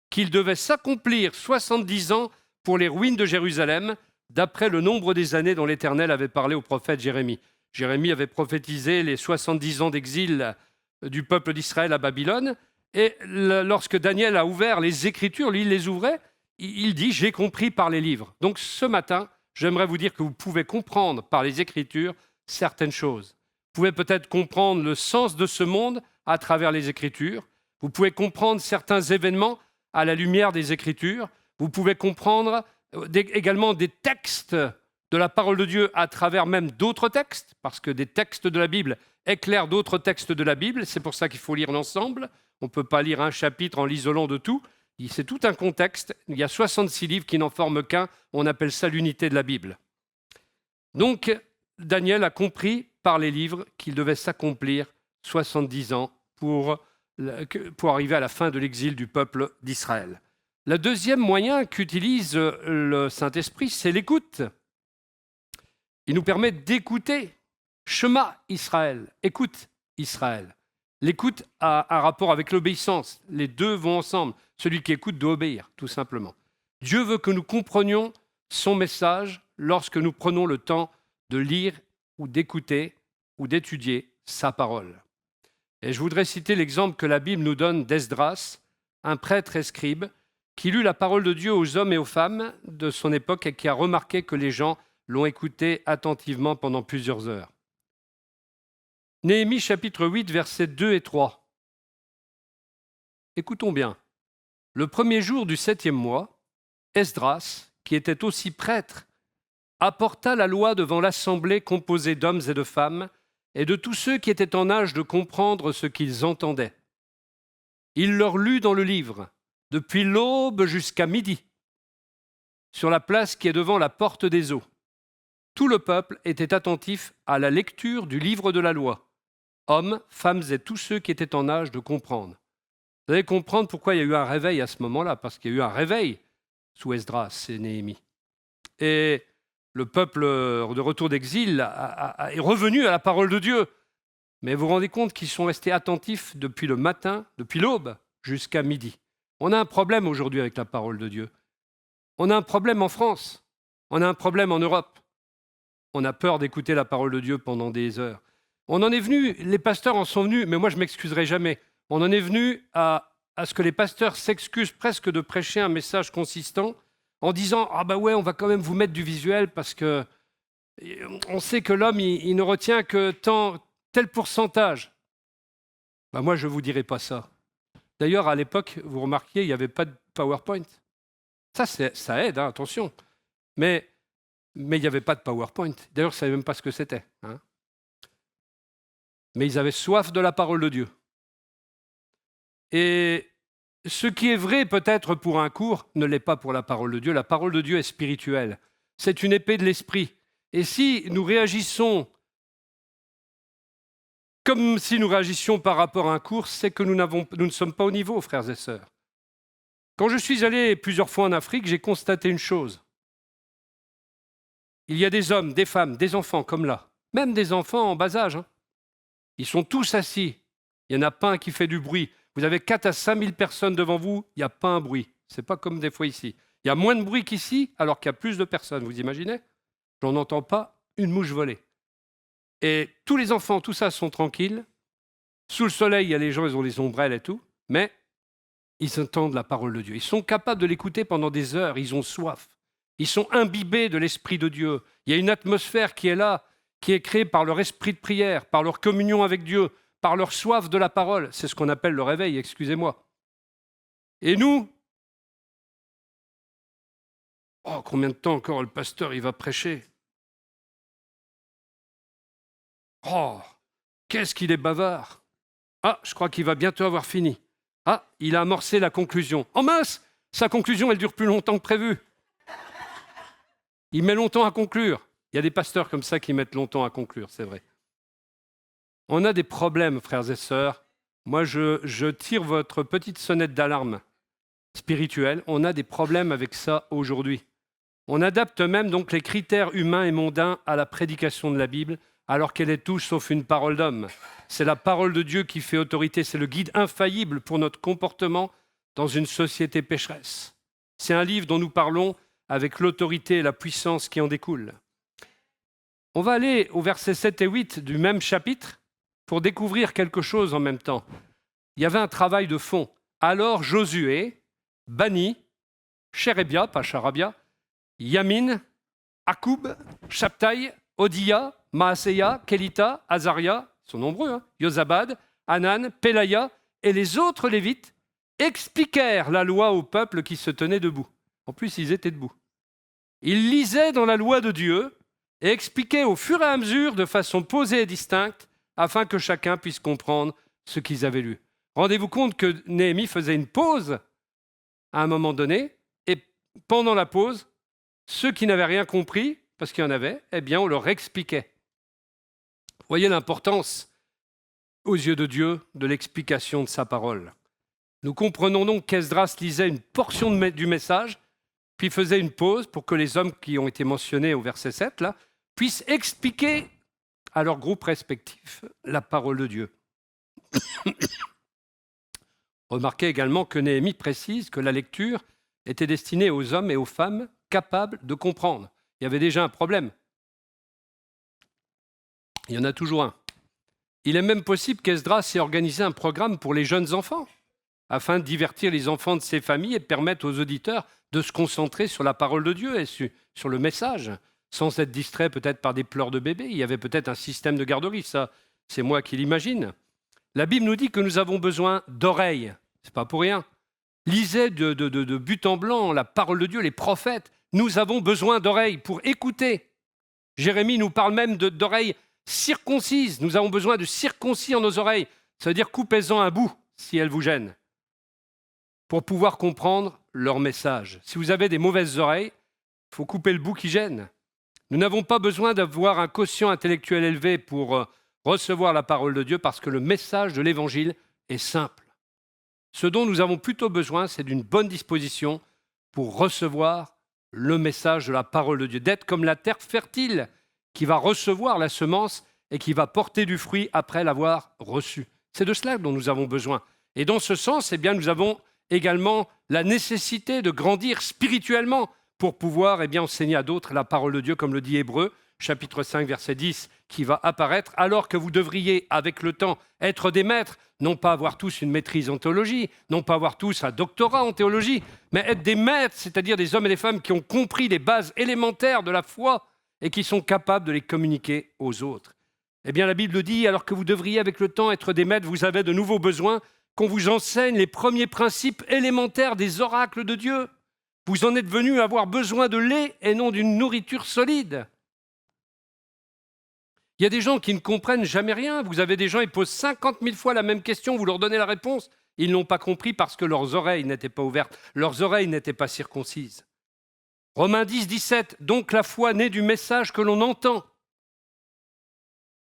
qu'il devait s'accomplir 70 ans pour les ruines de Jérusalem, d'après le nombre des années dont l'Éternel avait parlé au prophète Jérémie. » Jérémie avait prophétisé les 70 ans d'exil du peuple d'Israël à Babylone, et lorsque Daniel a ouvert les Écritures, lui, il les ouvrait, il dit « j'ai compris par les livres ». Donc ce matin, j'aimerais vous dire que vous pouvez comprendre par les Écritures certaines choses. Vous pouvez peut-être comprendre le sens de ce monde à travers les Écritures. Vous pouvez comprendre certains événements à la lumière des Écritures. Vous pouvez comprendre également des textes de la parole de Dieu à travers même d'autres textes, parce que des textes de la Bible éclairent d'autres textes de la Bible. C'est pour ça qu'il faut lire l'ensemble. On ne peut pas lire un chapitre en l'isolant de tout. C'est tout un contexte. Il y a 66 livres qui n'en forment qu'un. On appelle ça l'unité de la Bible. Donc, Daniel a compris par les livres qu'il devait s'accomplir 70 ans pour arriver à la fin de l'exil du peuple d'Israël. Le deuxième moyen qu'utilise le Saint-Esprit, c'est l'écoute. Il nous permet d'écouter. Shema Israël, écoute Israël. L'écoute a un rapport avec l'obéissance. Les deux vont ensemble. Celui qui écoute doit obéir, tout simplement. Dieu veut que nous comprenions son message lorsque nous prenons le temps de lire ou d'écouter ou d'étudier sa parole. Et je voudrais citer l'exemple que la Bible nous donne d'Esdras, un prêtre et scribe, qui lut la parole de Dieu aux hommes et aux femmes de son époque et qui a remarqué que les gens l'ont écouté attentivement pendant plusieurs heures. Néhémie chapitre 8, versets 2 et 3. Écoutons bien. Le premier jour du 7e mois, Esdras, qui était aussi prêtre, apporta la loi devant l'assemblée composée d'hommes et de femmes et de tous ceux qui étaient en âge de comprendre ce qu'ils entendaient. Il leur lut dans le livre, depuis l'aube jusqu'à midi, sur la place qui est devant la porte des eaux. Tout le peuple était attentif à la lecture du livre de la loi. Hommes, femmes et tous ceux qui étaient en âge de comprendre. Vous allez comprendre pourquoi il y a eu un réveil à ce moment-là, parce qu'il y a eu un réveil sous Esdras et Néhémie. Et le peuple de retour d'exil est revenu à la parole de Dieu. Mais vous vous rendez compte qu'ils sont restés attentifs depuis le matin, depuis l'aube, jusqu'à midi. On a un problème aujourd'hui avec la parole de Dieu. On a un problème en France. On a un problème en Europe. On a peur d'écouter la parole de Dieu pendant des heures. On en est venu, les pasteurs en sont venus, mais moi je ne m'excuserai jamais. On en est venu à ce que les pasteurs s'excusent presque de prêcher un message consistant en disant « Ah ben ouais, on va quand même vous mettre du visuel parce que on sait que l'homme, il ne retient que tel pourcentage. » Ben moi, je ne vous dirai pas ça. D'ailleurs, à l'époque, vous remarquiez, il n'y avait pas de PowerPoint. Ça aide, hein, attention. Mais il n'y avait pas de PowerPoint. D'ailleurs, je ne savais même pas ce que c'était. Hein. Mais ils avaient soif de la parole de Dieu. Et ce qui est vrai peut-être pour un cours ne l'est pas pour la parole de Dieu. La parole de Dieu est spirituelle. C'est une épée de l'esprit. Et si nous réagissons comme si nous réagissions par rapport à un cours, c'est que nous ne sommes pas au niveau, frères et sœurs. Quand je suis allé plusieurs fois en Afrique, j'ai constaté une chose. Il y a des hommes, des femmes, des enfants comme là, même des enfants en bas âge. Hein. Ils sont tous assis. Il n'y en a pas un qui fait du bruit. Vous avez 4 à 5 000 personnes devant vous, il n'y a pas un bruit. Ce n'est pas comme des fois ici. Il y a moins de bruit qu'ici, alors qu'il y a plus de personnes. Vous imaginez? Je n'en entends pas une mouche voler. Et tous les enfants, tout ça, sont tranquilles. Sous le soleil, il y a les gens, ils ont des ombrelles et tout. Mais ils entendent la parole de Dieu. Ils sont capables de l'écouter pendant des heures. Ils ont soif. Ils sont imbibés de l'Esprit de Dieu. Il y a une atmosphère qui est là, qui est créée par leur esprit de prière, par leur communion avec Dieu, par leur soif de la parole. C'est ce qu'on appelle le réveil, excusez-moi. Et nous, combien de temps encore le pasteur il va prêcher? Oh, qu'est-ce qu'il est bavard. Ah, je crois qu'il va bientôt avoir fini. Ah, il a amorcé la conclusion. Oh mince, sa conclusion, elle dure plus longtemps que prévu. Il met longtemps à conclure. Il y a des pasteurs comme ça qui mettent longtemps à conclure, c'est vrai. On a des problèmes, frères et sœurs. Moi, je tire votre petite sonnette d'alarme spirituelle. On a des problèmes avec ça aujourd'hui. On adapte même donc les critères humains et mondains à la prédication de la Bible, alors qu'elle est tout sauf une parole d'homme. C'est la parole de Dieu qui fait autorité. C'est le guide infaillible pour notre comportement dans une société pécheresse. C'est un livre dont nous parlons avec l'autorité et la puissance qui en découlent. On va aller au verset 7 et 8 du même chapitre pour découvrir quelque chose en même temps. Il y avait un travail de fond. Alors Josué bannit Chérébia, pas Charabia, Yamin, Akoub, Shabtaï, Odia, Maaseya, Kelita, Azaria, ils sont nombreux, Yozabad, Hanan, Pelaya et les autres Lévites expliquèrent la loi au peuple qui se tenait debout. En plus, ils étaient debout. Ils lisaient dans la loi de Dieu et expliquaient au fur et à mesure de façon posée et distincte afin que chacun puisse comprendre ce qu'ils avaient lu. Rendez-vous compte que Néhémie faisait une pause à un moment donné et pendant la pause, ceux qui n'avaient rien compris, parce qu'il y en avait, eh bien, on leur expliquait. Vous voyez l'importance, aux yeux de Dieu, de l'explication de sa parole. Nous comprenons donc qu'Esdras lisait une portion du message, puis faisait une pause pour que les hommes qui ont été mentionnés au verset 7 là, puissent expliquer à leur groupe respectif la parole de Dieu. Remarquez également que Néhémie précise que la lecture était destinée aux hommes et aux femmes capables de comprendre. Il y avait déjà un problème. Il y en a toujours un. Il est même possible qu'Esdras ait organisé un programme pour les jeunes enfants, afin de divertir les enfants de ces familles et de permettre aux auditeurs de se concentrer sur la parole de Dieu et sur le message, sans être distraits peut-être par des pleurs de bébés. Il y avait peut-être un système de garderie, ça, c'est moi qui l'imagine. La Bible nous dit que nous avons besoin d'oreilles, c'est pas pour rien. Lisez de but en blanc la parole de Dieu, les prophètes. Nous avons besoin d'oreilles pour écouter. Jérémie nous parle même d'oreilles circoncises. Nous avons besoin de circoncire nos oreilles. Ça veut dire coupez-en un bout si elles vous gênent, pour pouvoir comprendre leur message. Si vous avez des mauvaises oreilles, il faut couper le bout qui gêne. Nous n'avons pas besoin d'avoir un quotient intellectuel élevé pour recevoir la parole de Dieu, parce que le message de l'Évangile est simple. Ce dont nous avons plutôt besoin, c'est d'une bonne disposition pour recevoir le message de la parole de Dieu, d'être comme la terre fertile qui va recevoir la semence et qui va porter du fruit après l'avoir reçue. C'est de cela dont nous avons besoin. Et dans ce sens, eh bien, nous avons également la nécessité de grandir spirituellement pour pouvoir enseigner à d'autres la parole de Dieu, comme le dit Hébreux, chapitre 5, verset 10, qui va apparaître, alors que vous devriez, avec le temps, être des maîtres, non pas avoir tous une maîtrise en théologie, non pas avoir tous un doctorat en théologie, mais être des maîtres, c'est-à-dire des hommes et des femmes qui ont compris les bases élémentaires de la foi et qui sont capables de les communiquer aux autres. Eh bien, la Bible dit, alors que vous devriez, avec le temps, être des maîtres, vous avez de nouveaux besoins, qu'on vous enseigne les premiers principes élémentaires des oracles de Dieu. Vous en êtes venus à avoir besoin de lait et non d'une nourriture solide. Il y a des gens qui ne comprennent jamais rien. Vous avez des gens, ils posent 50 000 fois la même question, vous leur donnez la réponse. Ils n'ont pas compris parce que leurs oreilles n'étaient pas ouvertes, leurs oreilles n'étaient pas circoncises. Romains 10, 17, donc la foi naît du message que l'on entend.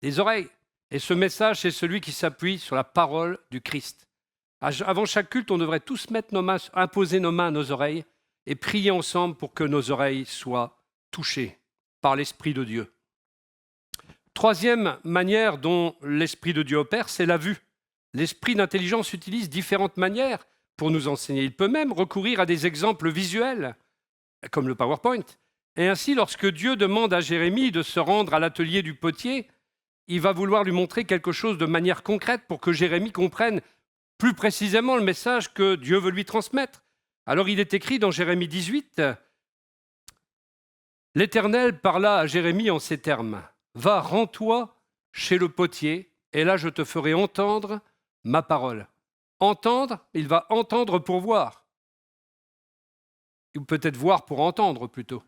Les oreilles. Et ce message, c'est celui qui s'appuie sur la parole du Christ. Avant chaque culte, on devrait tous imposer nos mains à nos oreilles et prier ensemble pour que nos oreilles soient touchées par l'Esprit de Dieu. Troisième manière dont l'Esprit de Dieu opère, c'est la vue. L'Esprit d'intelligence utilise différentes manières pour nous enseigner. Il peut même recourir à des exemples visuels, comme le PowerPoint. Et ainsi, lorsque Dieu demande à Jérémie de se rendre à l'atelier du potier, il va vouloir lui montrer quelque chose de manière concrète pour que Jérémie comprenne plus précisément le message que Dieu veut lui transmettre. Alors il est écrit dans Jérémie 18, « L'Éternel parla à Jérémie en ces termes, « Va, rends-toi chez le potier, et là je te ferai entendre ma parole. » Entendre, il va entendre pour voir. Ou peut-être voir pour entendre plutôt.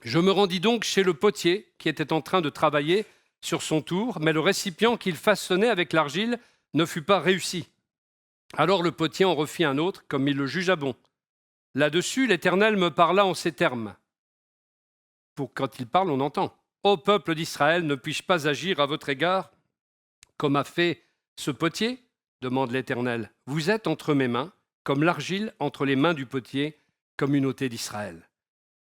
Je me rendis donc chez le potier qui était en train de travailler sur son tour, mais le récipient qu'il façonnait avec l'argile ne fut pas réussi. Alors le potier en refit un autre, comme il le jugea bon. Là-dessus, l'Éternel me parla en ces termes. Pour quand il parle, on entend. « Ô peuple d'Israël, ne puis-je pas agir à votre égard comme a fait ce potier ?» demande l'Éternel. « Vous êtes entre mes mains, comme l'argile entre les mains du potier, communauté d'Israël. »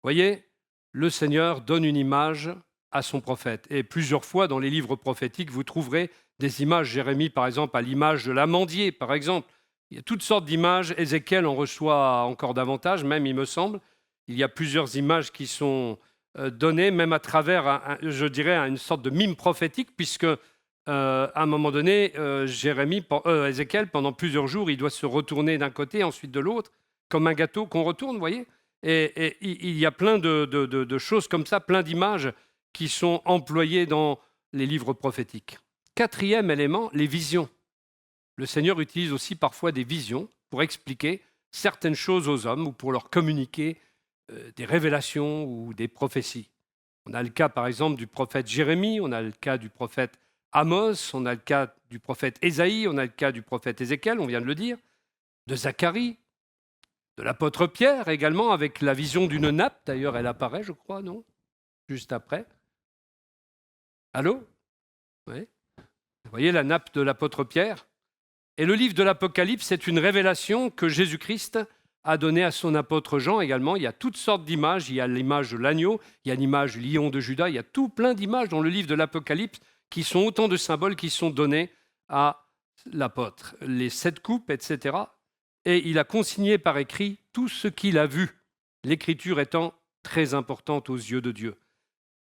Voyez, le Seigneur donne une image à son prophète. Et plusieurs fois dans les livres prophétiques, vous trouverez des images. Jérémie, par exemple, à l'image de l'amandier, par exemple. Il y a toutes sortes d'images. Ézéchiel en reçoit encore davantage, même, il me semble. Il y a plusieurs images qui sont données, même à travers, je dirais, une sorte de mime prophétique, puisque à un moment donné, Ézéchiel, pendant plusieurs jours, il doit se retourner d'un côté, ensuite de l'autre, comme un gâteau qu'on retourne, vous voyez. Et il y a plein de choses comme ça, plein d'images qui sont employées dans les livres prophétiques. Quatrième élément, les visions. Le Seigneur utilise aussi parfois des visions pour expliquer certaines choses aux hommes ou pour leur communiquer des révélations ou des prophéties. On a le cas, par exemple, du prophète Jérémie, on a le cas du prophète Amos, on a le cas du prophète Ésaïe, on a le cas du prophète Ézéchiel, on vient de le dire, de Zacharie, de l'apôtre Pierre également, avec la vision d'une nappe. D'ailleurs, elle apparaît, je crois, non? Juste après. Allô? Oui. Vous voyez la nappe de l'apôtre Pierre? Et le livre de l'Apocalypse, c'est une révélation que Jésus-Christ a donné à son apôtre Jean également. Il y a toutes sortes d'images. Il y a l'image de l'agneau, il y a l'image du lion de Juda, il y a tout plein d'images dans le livre de l'Apocalypse qui sont autant de symboles qui sont donnés à l'apôtre. Les 7 coupes, etc. Et il a consigné par écrit tout ce qu'il a vu, l'écriture étant très importante aux yeux de Dieu.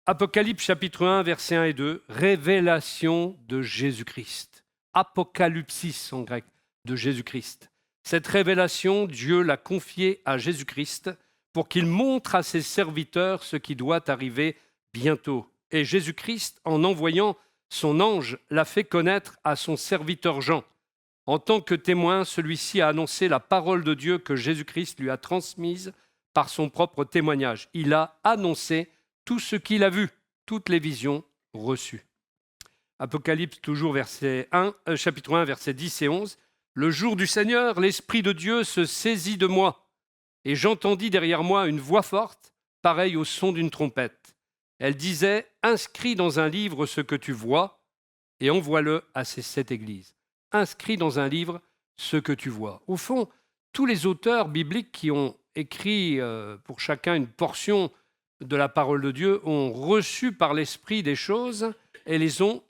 Apocalypse chapitre 1, versets 1 et 2, révélation de Jésus-Christ. Apocalypsis en grec, de Jésus-Christ. Cette révélation, Dieu l'a confiée à Jésus-Christ pour qu'il montre à ses serviteurs ce qui doit arriver bientôt. Et Jésus-Christ, en envoyant son ange, l'a fait connaître à son serviteur Jean. En tant que témoin, celui-ci a annoncé la parole de Dieu que Jésus-Christ lui a transmise par son propre témoignage. Il a annoncé tout ce qu'il a vu, toutes les visions reçues. Apocalypse, toujours chapitre 1, versets 10 et 11. Le jour du Seigneur, l'Esprit de Dieu se saisit de moi, et j'entendis derrière moi une voix forte, pareille au son d'une trompette. Elle disait, « Inscris dans un livre ce que tu vois, et envoie-le à ces 7 églises. » Inscris dans un livre ce que tu vois. Au fond, tous les auteurs bibliques qui ont écrit pour chacun une portion de la parole de Dieu ont reçu par l'Esprit des choses et les ont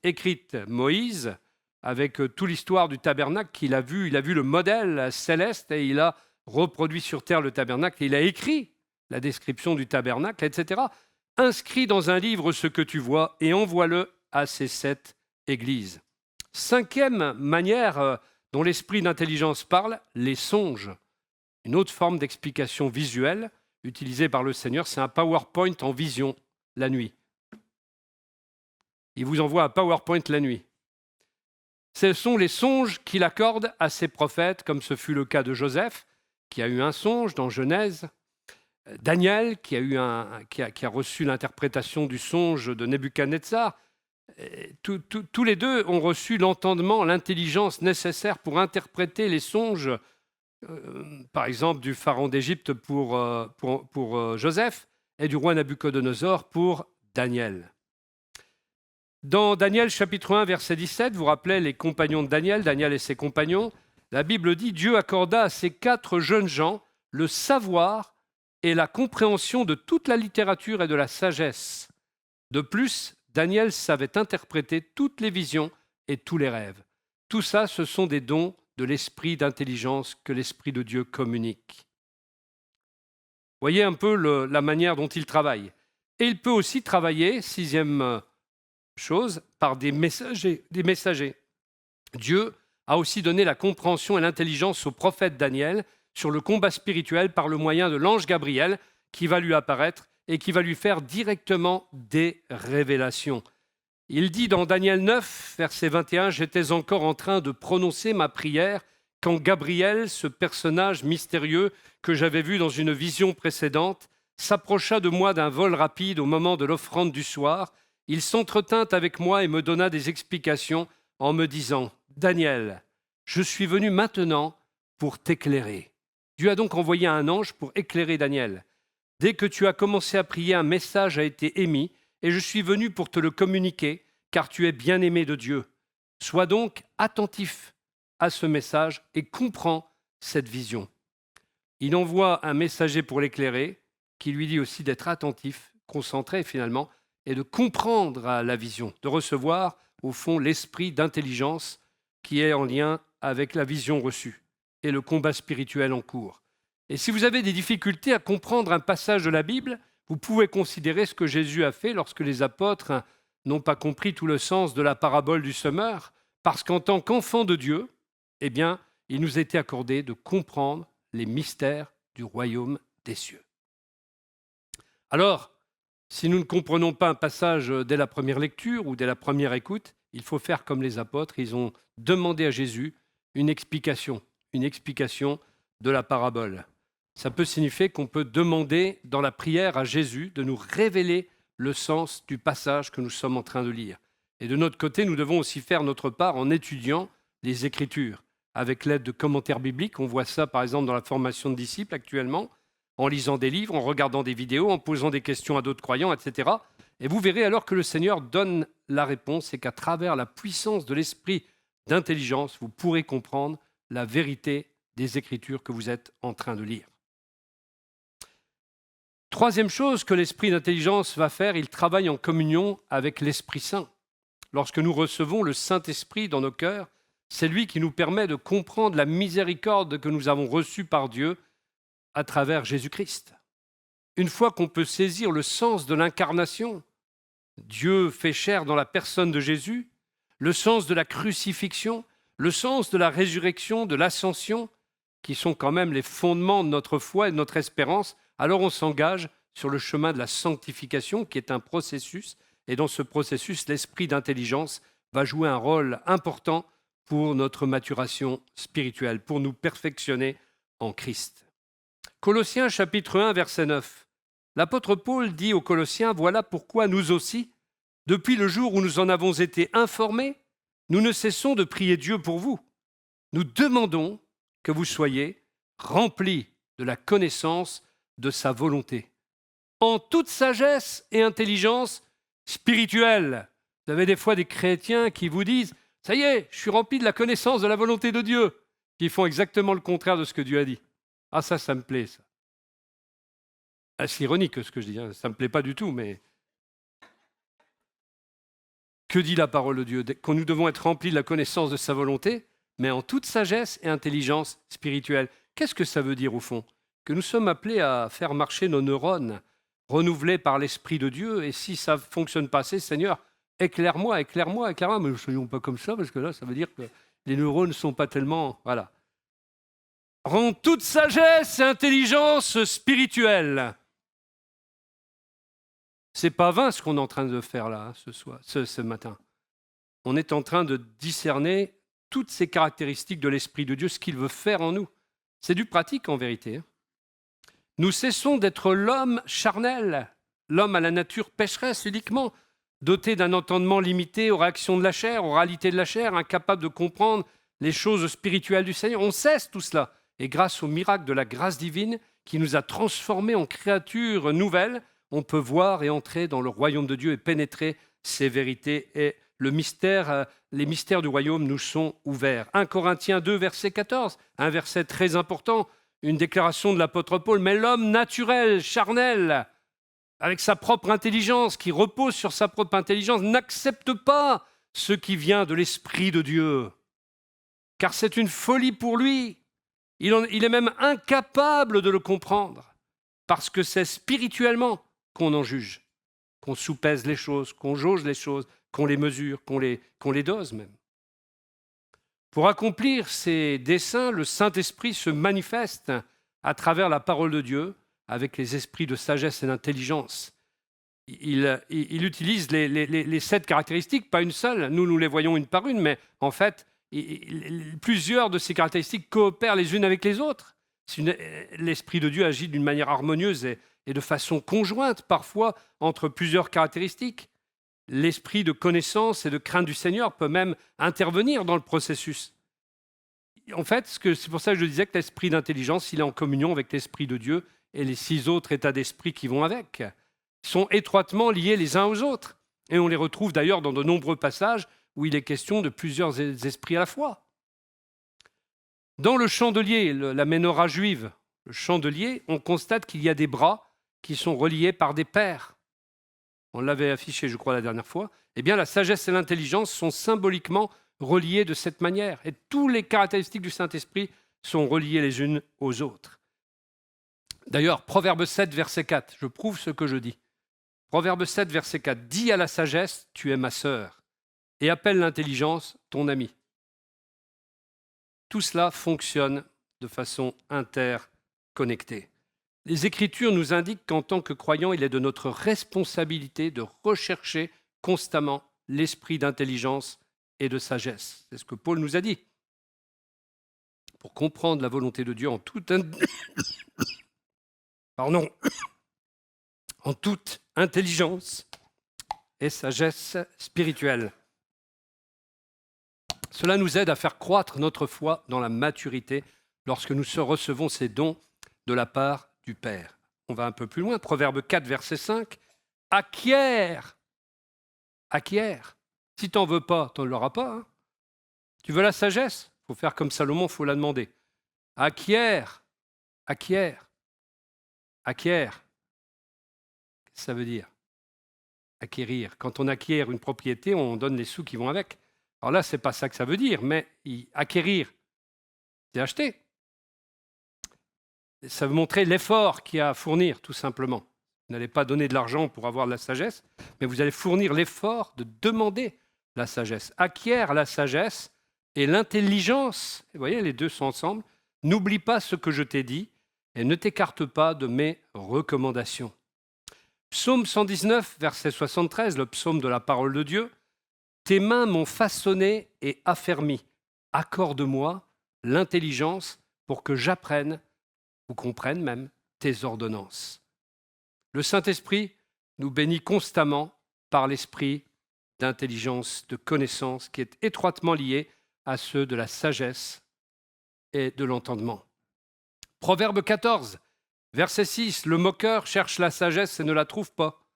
écrites. Moïse, avec toute l'histoire du tabernacle qu'il a vu, il a vu le modèle céleste et il a reproduit sur terre le tabernacle, et il a écrit la description du tabernacle, etc. Inscris dans un livre ce que tu vois et envoie-le à ces 7 églises. 5e manière dont l'esprit d'intelligence parle, les songes. Une autre forme d'explication visuelle utilisée par le Seigneur, c'est un PowerPoint en vision la nuit. Il vous envoie un PowerPoint la nuit. Ce sont les songes qu'il accorde à ses prophètes, comme ce fut le cas de Joseph, qui a eu un songe dans Genèse, Daniel, qui a reçu l'interprétation du songe de Nebuchadnezzar. Tous les deux ont reçu l'entendement, l'intelligence nécessaire pour interpréter les songes, par exemple du pharaon d'Égypte pour Joseph et du roi Nabuchodonosor pour Daniel. Dans Daniel chapitre 1, verset 17, vous vous rappelez les compagnons de Daniel, Daniel et ses compagnons, la Bible dit « Dieu accorda à ces 4 jeunes gens le savoir et la compréhension de toute la littérature et de la sagesse. De plus, Daniel savait interpréter toutes les visions et tous les rêves. Tout ça, ce sont des dons de l'esprit d'intelligence que l'Esprit de Dieu communique. » Voyez un peu la manière dont il travaille. Et il peut aussi travailler, 6e chose, par des messagers. Dieu a aussi donné la compréhension et l'intelligence au prophète Daniel sur le combat spirituel par le moyen de l'ange Gabriel qui va lui apparaître et qui va lui faire directement des révélations. Il dit dans Daniel 9, verset 21, « J'étais encore en train de prononcer ma prière quand Gabriel, ce personnage mystérieux que j'avais vu dans une vision précédente, s'approcha de moi d'un vol rapide au moment de l'offrande du soir. Il s'entretint avec moi et me donna des explications en me disant, « Daniel, je suis venu maintenant pour t'éclairer. » Dieu a donc envoyé un ange pour éclairer Daniel. « Dès que tu as commencé à prier, un message a été émis, et je suis venu pour te le communiquer, car tu es bien-aimé de Dieu. Sois donc attentif à ce message et comprends cette vision. » Il envoie un messager pour l'éclairer, qui lui dit aussi d'être attentif, concentré finalement, et de comprendre la vision, de recevoir au fond l'esprit d'intelligence qui est en lien avec la vision reçue et le combat spirituel en cours. Et si vous avez des difficultés à comprendre un passage de la Bible, vous pouvez considérer ce que Jésus a fait lorsque les apôtres n'ont pas compris tout le sens de la parabole du semeur, parce qu'en tant qu'enfants de Dieu, eh bien, il nous était accordé de comprendre les mystères du royaume des cieux. Alors, si nous ne comprenons pas un passage dès la première lecture ou dès la première écoute, il faut faire comme les apôtres, ils ont demandé à Jésus une explication de la parabole. Ça peut signifier qu'on peut demander dans la prière à Jésus de nous révéler le sens du passage que nous sommes en train de lire. Et de notre côté, nous devons aussi faire notre part en étudiant les Écritures, avec l'aide de commentaires bibliques. On voit ça, par exemple, dans la formation de disciples actuellement, en lisant des livres, en regardant des vidéos, en posant des questions à d'autres croyants, etc. Et vous verrez alors que le Seigneur donne la réponse et qu'à travers la puissance de l'esprit d'intelligence, vous pourrez comprendre la vérité des Écritures que vous êtes en train de lire. Troisième chose que l'esprit d'intelligence va faire, il travaille en communion avec l'Esprit Saint. Lorsque nous recevons le Saint-Esprit dans nos cœurs, c'est lui qui nous permet de comprendre la miséricorde que nous avons reçue par Dieu à travers Jésus-Christ. Une fois qu'on peut saisir le sens de l'incarnation, Dieu fait chair dans la personne de Jésus, le sens de la crucifixion, le sens de la résurrection, de l'ascension, qui sont quand même les fondements de notre foi et de notre espérance, alors on s'engage sur le chemin de la sanctification, qui est un processus, et dans ce processus, l'esprit d'intelligence va jouer un rôle important pour notre maturation spirituelle, pour nous perfectionner en Christ. Colossiens chapitre 1, verset 9. L'apôtre Paul dit aux Colossiens, « Voilà pourquoi nous aussi, depuis le jour où nous en avons été informés, nous ne cessons de prier Dieu pour vous. Nous demandons que vous soyez remplis de la connaissance de sa volonté, en toute sagesse et intelligence spirituelle. » Vous avez des fois des chrétiens qui vous disent « Ça y est, je suis rempli de la connaissance de la volonté de Dieu », qui font exactement le contraire de ce que Dieu a dit. Ah, ça me plaît, ça. Ah, c'est ironique ce que je dis, hein. Ça ne me plaît pas du tout, mais... Que dit la parole de Dieu? Que nous devons être remplis de la connaissance de sa volonté, mais en toute sagesse et intelligence spirituelle. Qu'est-ce que ça veut dire au fond? Que nous sommes appelés à faire marcher nos neurones, renouvelés par l'Esprit de Dieu, et si ça ne fonctionne pas assez, Seigneur, éclaire-moi, éclaire-moi, éclaire-moi. Mais ne soyons pas comme ça, parce que là, ça veut dire que les neurones ne sont pas tellement... Voilà. En toute sagesse et intelligence spirituelle. C'est pas vain ce qu'on est en train de faire là, ce matin. On est en train de discerner toutes ces caractéristiques de l'Esprit de Dieu, ce qu'il veut faire en nous. C'est du pratique en vérité. Nous cessons d'être l'homme charnel, l'homme à la nature pécheresse uniquement, doté d'un entendement limité aux réactions de la chair, aux réalités de la chair, incapable de comprendre les choses spirituelles du Seigneur. On cesse tout cela. Et grâce au miracle de la grâce divine qui nous a transformés en créatures nouvelles, on peut voir et entrer dans le royaume de Dieu et pénétrer ses vérités. Et les mystères du royaume nous sont ouverts. 1 Corinthiens 2, verset 14, un verset très important, une déclaration de l'apôtre Paul. Mais l'homme naturel, charnel, avec sa propre intelligence, qui repose sur sa propre intelligence, n'accepte pas ce qui vient de l'Esprit de Dieu, car c'est une folie pour lui. Il est même incapable de le comprendre, parce que c'est spirituellement qu'on en juge, qu'on soupèse les choses, qu'on jauge les choses, qu'on les mesure, qu'on les dose même. Pour accomplir ces desseins, le Saint-Esprit se manifeste à travers la parole de Dieu avec les esprits de sagesse et d'intelligence. Il utilise les 7 caractéristiques, pas une seule, nous les voyons une par une, mais en fait, plusieurs de ces caractéristiques coopèrent les unes avec les autres. L'Esprit de Dieu agit d'une manière harmonieuse et de façon conjointe, parfois, entre plusieurs caractéristiques. L'esprit de connaissance et de crainte du Seigneur peut même intervenir dans le processus. En fait, c'est pour ça que je disais que l'esprit d'intelligence, il est en communion avec l'Esprit de Dieu et les 6 autres états d'esprit qui vont avec. Ils sont étroitement liés les uns aux autres. Et on les retrouve d'ailleurs dans de nombreux passages où il est question de plusieurs esprits à la fois. Dans le chandelier, la menorah juive, le chandelier, on constate qu'il y a des bras qui sont reliés par des paires. On l'avait affiché, je crois, la dernière fois. Eh bien, la sagesse et l'intelligence sont symboliquement reliées de cette manière. Et toutes les caractéristiques du Saint-Esprit sont reliées les unes aux autres. D'ailleurs, Proverbe 7, verset 4, je prouve ce que je dis. Proverbe 7, verset 4, « Dis à la sagesse, tu es ma sœur, et appelle l'intelligence ton ami. » Tout cela fonctionne de façon interconnectée. Les Écritures nous indiquent qu'en tant que croyants, il est de notre responsabilité de rechercher constamment l'esprit d'intelligence et de sagesse. C'est ce que Paul nous a dit. Pour comprendre la volonté de Dieu en toute intelligence et sagesse spirituelle. Cela nous aide à faire croître notre foi dans la maturité lorsque nous recevons ces dons de la part du Père. On va un peu plus loin, Proverbe 4, verset 5. Acquiert. Si tu n'en veux pas, tu ne l'auras pas. Hein. Tu veux la sagesse? Il faut faire comme Salomon, il faut la demander. Acquiert. Acquiert. Acquiert. Qu'est-ce que ça veut dire? Acquérir. Quand on acquiert une propriété, on donne les sous qui vont avec. Alors là, ce n'est pas ça que ça veut dire, mais acquérir, c'est acheter. Ça veut montrer l'effort qu'il y a à fournir, tout simplement. Vous n'allez pas donner de l'argent pour avoir de la sagesse, mais vous allez fournir l'effort de demander la sagesse. Acquiert la sagesse et l'intelligence. Vous voyez, les deux sont ensemble. N'oublie pas ce que je t'ai dit et ne t'écarte pas de mes recommandations. Psaume 119, verset 73, le psaume de la parole de Dieu. Tes mains m'ont façonné et affermi. Accorde-moi l'intelligence pour que j'apprenne ou comprenne même tes ordonnances. Le Saint-Esprit nous bénit constamment par l'esprit d'intelligence, de connaissance qui est étroitement lié à ceux de la sagesse et de l'entendement. Proverbe 14, verset 6, le moqueur cherche la sagesse et ne la trouve pas,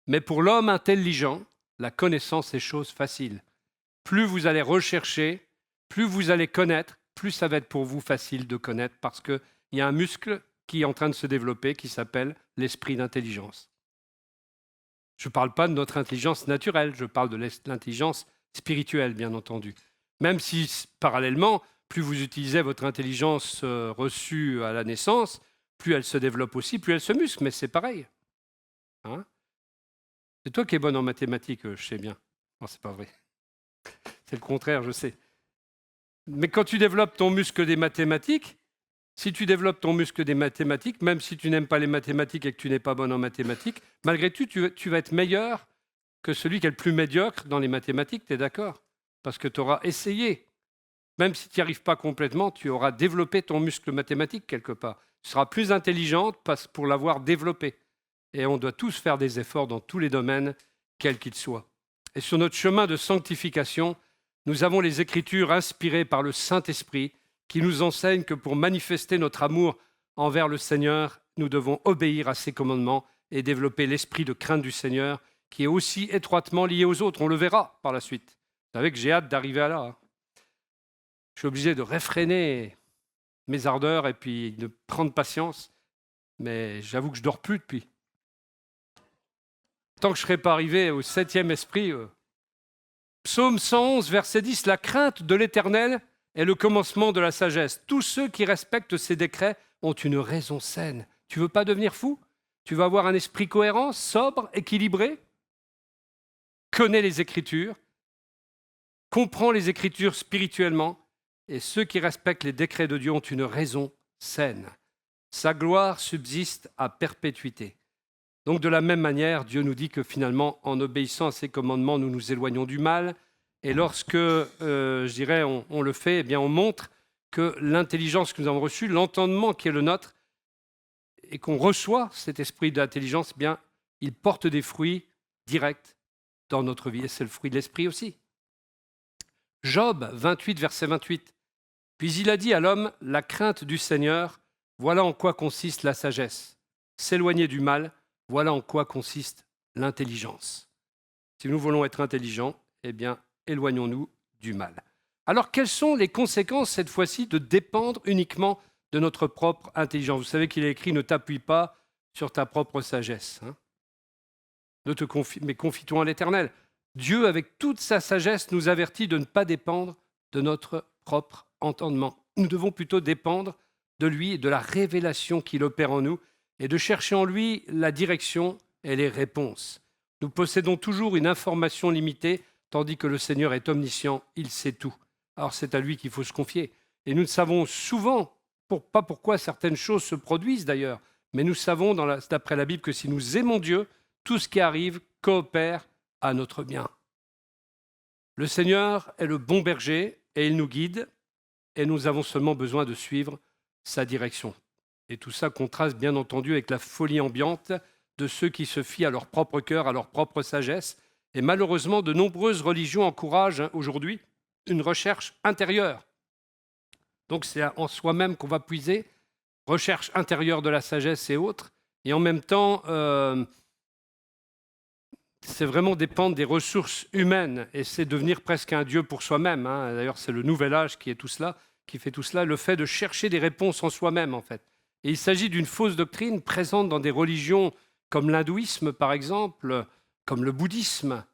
mais pour l'homme intelligent, la connaissance est chose facile. Plus vous allez rechercher, plus vous allez connaître, plus ça va être pour vous facile de connaître parce qu'il y a un muscle qui est en train de se développer qui s'appelle l'esprit d'intelligence. Je ne parle pas de notre intelligence naturelle, je parle de l'intelligence spirituelle, bien entendu. Même si, parallèlement, plus vous utilisez votre intelligence reçue à la naissance, plus elle se développe aussi, plus elle se muscle, mais c'est pareil. Hein? C'est toi qui es bonne en mathématiques, je sais bien. Non, c'est pas vrai. C'est le contraire, je sais. Mais quand tu développes ton muscle des mathématiques, si tu développes ton muscle des mathématiques, même si tu n'aimes pas les mathématiques et que tu n'es pas bonne en mathématiques, malgré tout, tu vas être meilleur que celui qui est le plus médiocre dans les mathématiques, tu es d'accord? Parce que tu auras essayé. Même si tu n'y arrives pas complètement, tu auras développé ton muscle mathématique quelque part. Tu seras plus intelligente pour l'avoir développé. Et on doit tous faire des efforts dans tous les domaines, quels qu'ils soient. Et sur notre chemin de sanctification, nous avons les Écritures inspirées par le Saint-Esprit qui nous enseignent que pour manifester notre amour envers le Seigneur, nous devons obéir à ses commandements et développer l'esprit de crainte du Seigneur qui est aussi étroitement lié aux autres. On le verra par la suite. Vous savez que j'ai hâte d'arriver à là. Je suis obligé de réfréner mes ardeurs et puis de prendre patience. Mais j'avoue que je ne dors plus depuis. Tant que je ne serai pas arrivé au 7e esprit. Psaume 111, verset 10, la crainte de l'Éternel est le commencement de la sagesse. Tous ceux qui respectent ses décrets ont une raison saine. Tu ne veux pas devenir fou? Tu veux avoir un esprit cohérent, sobre, équilibré? Connais les Écritures, comprends les Écritures spirituellement, et ceux qui respectent les décrets de Dieu ont une raison saine. Sa gloire subsiste à perpétuité. Donc de la même manière, Dieu nous dit que finalement, en obéissant à ses commandements, nous nous éloignons du mal. Et lorsque, on le fait, eh bien, on montre que l'intelligence que nous avons reçue, l'entendement qui est le nôtre, et qu'on reçoit cet esprit d'intelligence, eh bien, il porte des fruits directs dans notre vie. Et c'est le fruit de l'esprit aussi. Job 28, verset 28. Puis il a dit à l'homme, la crainte du Seigneur, voilà en quoi consiste la sagesse. S'éloigner du mal, voilà en quoi consiste l'intelligence. Si nous voulons être intelligents, eh bien, éloignons-nous du mal. Alors, quelles sont les conséquences, cette fois-ci, de dépendre uniquement de notre propre intelligence? Vous savez qu'il est écrit « Ne t'appuie pas sur ta propre sagesse. » Mais confie-toi à l'Éternel. Dieu, avec toute sa sagesse, nous avertit de ne pas dépendre de notre propre entendement. Nous devons plutôt dépendre de lui et de la révélation qu'il opère en nous et de chercher en lui la direction et les réponses. Nous possédons toujours une information limitée, tandis que le Seigneur est omniscient, il sait tout. Alors c'est à lui qu'il faut se confier. Et nous ne savons souvent pas pourquoi certaines choses se produisent d'ailleurs, mais nous savons d'après la Bible que si nous aimons Dieu, tout ce qui arrive coopère à notre bien. Le Seigneur est le bon berger et il nous guide et nous avons seulement besoin de suivre sa direction. Et tout ça contraste bien entendu avec la folie ambiante de ceux qui se fient à leur propre cœur, à leur propre sagesse. Et malheureusement, de nombreuses religions encouragent aujourd'hui une recherche intérieure. Donc c'est en soi-même qu'on va puiser, recherche intérieure de la sagesse et autres. Et en même temps, c'est vraiment dépendre des ressources humaines et c'est devenir presque un Dieu pour soi-même. D'ailleurs, c'est le nouvel âge qui est tout cela. qui fait tout cela, le fait de chercher des réponses en soi-même, en fait. Et il s'agit d'une fausse doctrine présente dans des religions comme l'hindouisme, par exemple, comme le bouddhisme,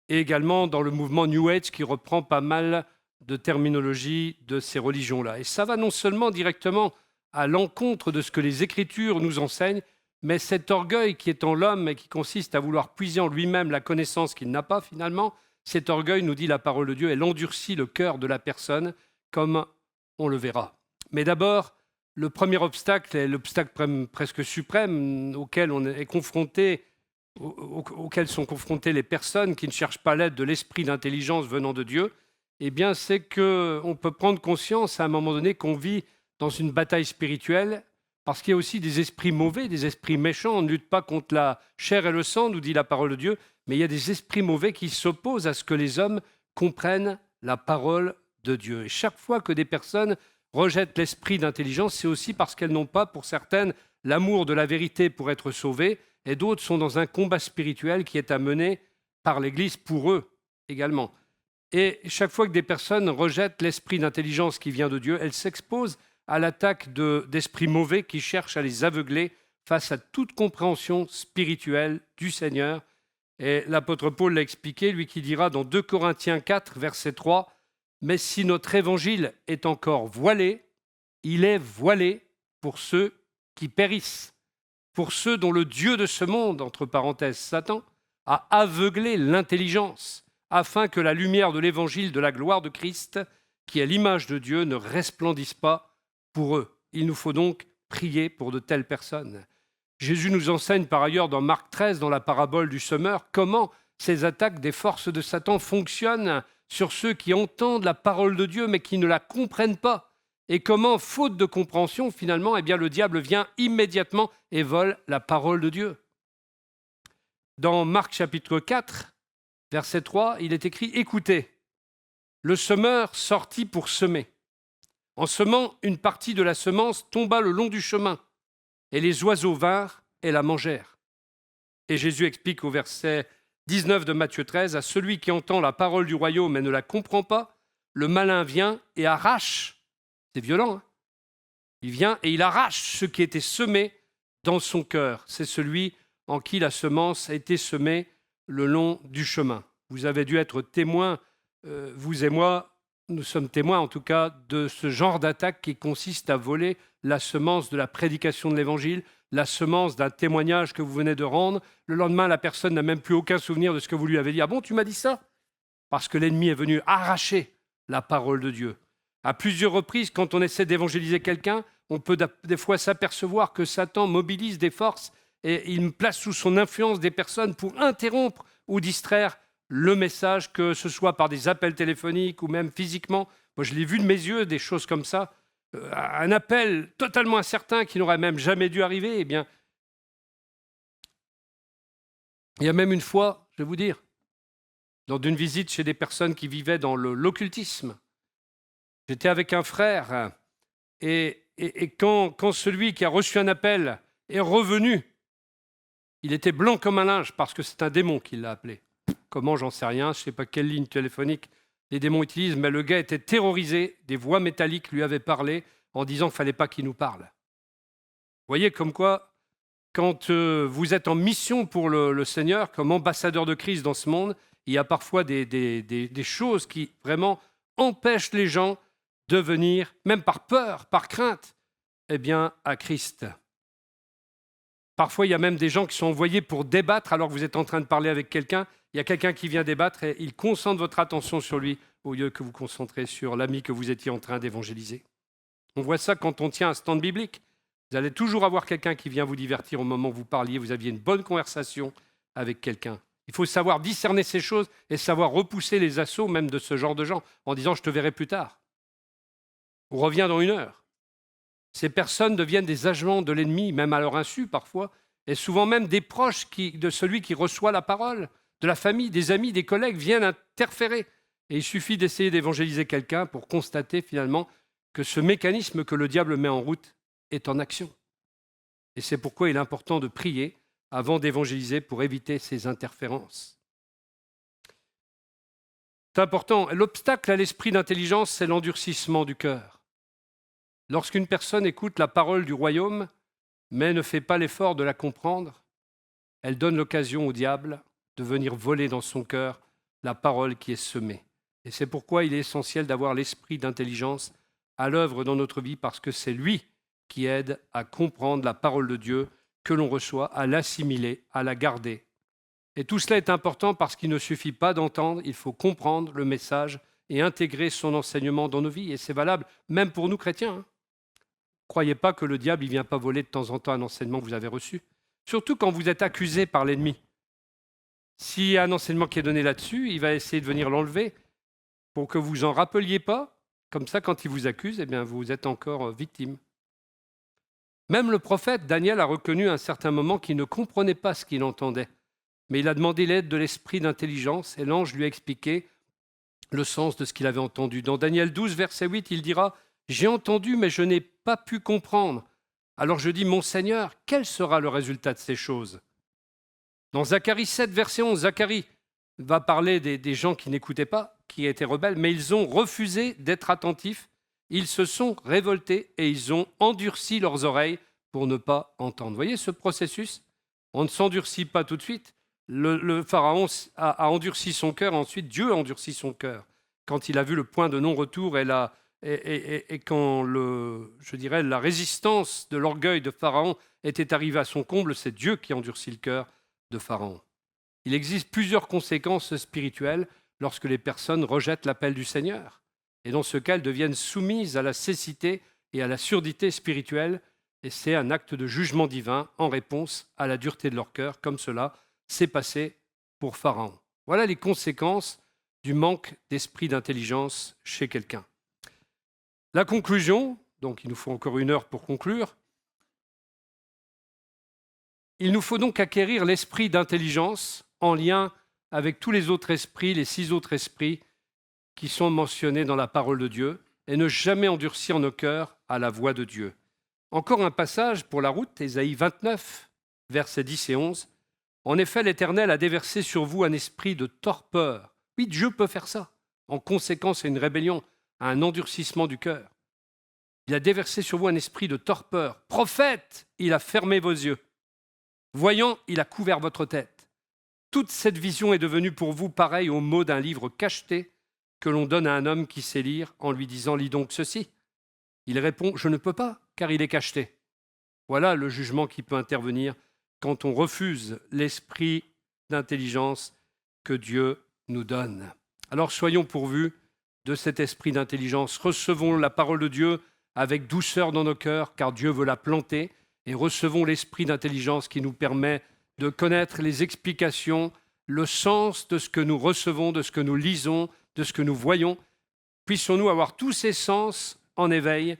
et également dans le mouvement New Age qui reprend pas mal de terminologie de ces religions-là. Et ça va non seulement directement à l'encontre de ce que les Écritures nous enseignent, mais cet orgueil qui est en l'homme et qui consiste à vouloir puiser en lui-même la connaissance qu'il n'a pas finalement, cet orgueil, nous dit la parole de Dieu, elle endurcit le cœur de la personne, comme on le verra. Mais d'abord, le premier obstacle est l'obstacle presque suprême auquel on est confronté, auquel sont confrontées les personnes qui ne cherchent pas l'aide de l'esprit d'intelligence venant de Dieu, eh bien, c'est qu'on peut prendre conscience à un moment donné qu'on vit dans une bataille spirituelle, parce qu'il y a aussi des esprits mauvais, des esprits méchants. On ne lutte pas contre la chair et le sang, nous dit la parole de Dieu, mais il y a des esprits mauvais qui s'opposent à ce que les hommes comprennent la parole de Dieu. Et chaque fois que des personnes rejettent l'esprit d'intelligence, c'est aussi parce qu'elles n'ont pas, pour certaines, l'amour de la vérité pour être sauvées, et d'autres sont dans un combat spirituel qui est à mener par l'Église pour eux également. Et chaque fois que des personnes rejettent l'esprit d'intelligence qui vient de Dieu, elles s'exposent à l'attaque d'esprits mauvais qui cherchent à les aveugler face à toute compréhension spirituelle du Seigneur. Et l'apôtre Paul l'a expliqué, lui qui dira dans 2 Corinthiens 4, verset 3, « Mais si notre évangile est encore voilé, il est voilé pour ceux qui périssent, pour ceux dont le Dieu de ce monde, entre parenthèses Satan, a aveuglé l'intelligence, afin que la lumière de l'évangile de la gloire de Christ, qui est l'image de Dieu, ne resplendisse pas pour eux. » Il nous faut donc prier pour de telles personnes. Jésus nous enseigne par ailleurs dans Marc 13, dans la parabole du semeur, comment ces attaques des forces de Satan fonctionnent sur ceux qui entendent la parole de Dieu mais qui ne la comprennent pas. Et comment, faute de compréhension, finalement, eh bien, le diable vient immédiatement et vole la parole de Dieu. Dans Marc chapitre 4, verset 3, il est écrit « Écoutez, le semeur sortit pour semer. En semant, une partie de la semence tomba le long du chemin, et les oiseaux vinrent et la mangèrent. » Et Jésus explique au verset 19 de Matthieu 13, « À celui qui entend la parole du royaume et ne la comprend pas, le malin vient et arrache. » C'est violent, hein ? Il vient et il arrache ce qui était semé dans son cœur. C'est celui en qui la semence a été semée le long du chemin. Vous avez dû être témoins, vous et moi, nous sommes témoins en tout cas de ce genre d'attaque qui consiste à voler la semence de la prédication de l'Évangile, la semence d'un témoignage que vous venez de rendre. Le lendemain, la personne n'a même plus aucun souvenir de ce que vous lui avez dit. « Ah bon, tu m'as dit ça ?» Parce que l'ennemi est venu arracher la parole de Dieu. À plusieurs reprises, quand on essaie d'évangéliser quelqu'un, on peut des fois s'apercevoir que Satan mobilise des forces et il place sous son influence des personnes pour interrompre ou distraire le message, que ce soit par des appels téléphoniques ou même physiquement. Moi, je l'ai vu de mes yeux, des choses comme ça. Un appel totalement incertain qui n'aurait même jamais dû arriver. Eh bien, il y a même une fois, je vais vous dire, lors d'une visite chez des personnes qui vivaient dans l'occultisme, j'étais avec un frère et quand celui qui a reçu un appel est revenu, il était blanc comme un linge parce que c'est un démon qui l'a appelé. Comment, j'en sais rien, je ne sais pas quelle ligne téléphonique les démons utilisent, mais le gars était terrorisé, des voix métalliques lui avaient parlé en disant qu'il ne fallait pas qu'il nous parle. Vous voyez comme quoi, quand vous êtes en mission pour le Seigneur, comme ambassadeur de Christ dans ce monde, il y a parfois des choses qui vraiment empêchent les gens de venir, même par peur, par crainte, eh bien, à Christ. Parfois, il y a même des gens qui sont envoyés pour débattre alors que vous êtes en train de parler avec quelqu'un. Il y a quelqu'un qui vient débattre et il concentre votre attention sur lui au lieu que vous concentrez sur l'ami que vous étiez en train d'évangéliser. On voit ça quand on tient un stand biblique. Vous allez toujours avoir quelqu'un qui vient vous divertir au moment où vous parliez, vous aviez une bonne conversation avec quelqu'un. Il faut savoir discerner ces choses et savoir repousser les assauts même de ce genre de gens en disant « je te verrai plus tard ». On revient dans 1 heure. Ces personnes deviennent des agents de l'ennemi, même à leur insu parfois, et souvent même des proches de celui qui reçoit la parole, de la famille, des amis, des collègues viennent interférer. Et il suffit d'essayer d'évangéliser quelqu'un pour constater finalement que ce mécanisme que le diable met en route est en action. Et c'est pourquoi il est important de prier avant d'évangéliser pour éviter ces interférences. C'est important. L'obstacle à l'esprit d'intelligence, c'est l'endurcissement du cœur. Lorsqu'une personne écoute la parole du royaume, mais ne fait pas l'effort de la comprendre, elle donne l'occasion au diable de venir voler dans son cœur la parole qui est semée. Et c'est pourquoi il est essentiel d'avoir l'esprit d'intelligence à l'œuvre dans notre vie, parce que c'est lui qui aide à comprendre la parole de Dieu que l'on reçoit, à l'assimiler, à la garder. Et tout cela est important parce qu'il ne suffit pas d'entendre, il faut comprendre le message et intégrer son enseignement dans nos vies. Et c'est valable même pour nous chrétiens. Ne croyez pas que le diable ne vient pas voler de temps en temps un enseignement que vous avez reçu. Surtout quand vous êtes accusé par l'ennemi. S'il y a un enseignement qui est donné là-dessus, il va essayer de venir l'enlever pour que vous en rappeliez pas. Comme ça, quand il vous accuse, eh bien, vous êtes encore victime. Même le prophète Daniel a reconnu à un certain moment qu'il ne comprenait pas ce qu'il entendait. Mais il a demandé l'aide de l'esprit d'intelligence et l'ange lui a expliqué le sens de ce qu'il avait entendu. Dans Daniel 12, verset 8, il dira « J'ai entendu, mais je n'ai pas pu comprendre. Alors je dis, mon Seigneur, quel sera le résultat de ces choses ?» Dans Zacharie 7, verset 11, Zacharie va parler des gens qui n'écoutaient pas, qui étaient rebelles, mais ils ont refusé d'être attentifs, ils se sont révoltés et ils ont endurci leurs oreilles pour ne pas entendre. Vous voyez ce processus? On ne s'endurcit pas tout de suite. Le Pharaon a endurci son cœur, ensuite Dieu a endurci son cœur. Quand il a vu le point de non-retour et quand la résistance de l'orgueil de Pharaon était arrivée à son comble, c'est Dieu qui a endurci le cœur de Pharaon. Il existe plusieurs conséquences spirituelles lorsque les personnes rejettent l'appel du Seigneur. Et dans ce cas, elles deviennent soumises à la cécité et à la surdité spirituelle, et c'est un acte de jugement divin en réponse à la dureté de leur cœur, comme cela s'est passé pour Pharaon. Voilà les conséquences du manque d'esprit d'intelligence chez quelqu'un. La conclusion, donc il nous faut encore 1 heure pour conclure. Il nous faut donc acquérir l'esprit d'intelligence en lien avec tous les autres esprits, les 6 autres esprits qui sont mentionnés dans la parole de Dieu, et ne jamais endurcir nos cœurs à la voix de Dieu. Encore un passage pour la route, Ésaïe 29, versets 10 et 11. En effet, l'Éternel a déversé sur vous un esprit de torpeur. Oui, Dieu peut faire ça. En conséquence à une rébellion, à un endurcissement du cœur. Il a déversé sur vous un esprit de torpeur. Prophète, il a fermé vos yeux. Voyant, il a couvert votre tête. Toute cette vision est devenue pour vous pareille au mot d'un livre cacheté que l'on donne à un homme qui sait lire en lui disant « Lis donc ceci ». Il répond « Je ne peux pas, car il est cacheté ». Voilà le jugement qui peut intervenir quand on refuse l'esprit d'intelligence que Dieu nous donne. Alors soyons pourvus de cet esprit d'intelligence. Recevons la parole de Dieu avec douceur dans nos cœurs, car Dieu veut la planter, et recevons l'esprit d'intelligence qui nous permet de connaître les explications, le sens de ce que nous recevons, de ce que nous lisons, de ce que nous voyons. Puissions-nous avoir tous ces sens en éveil,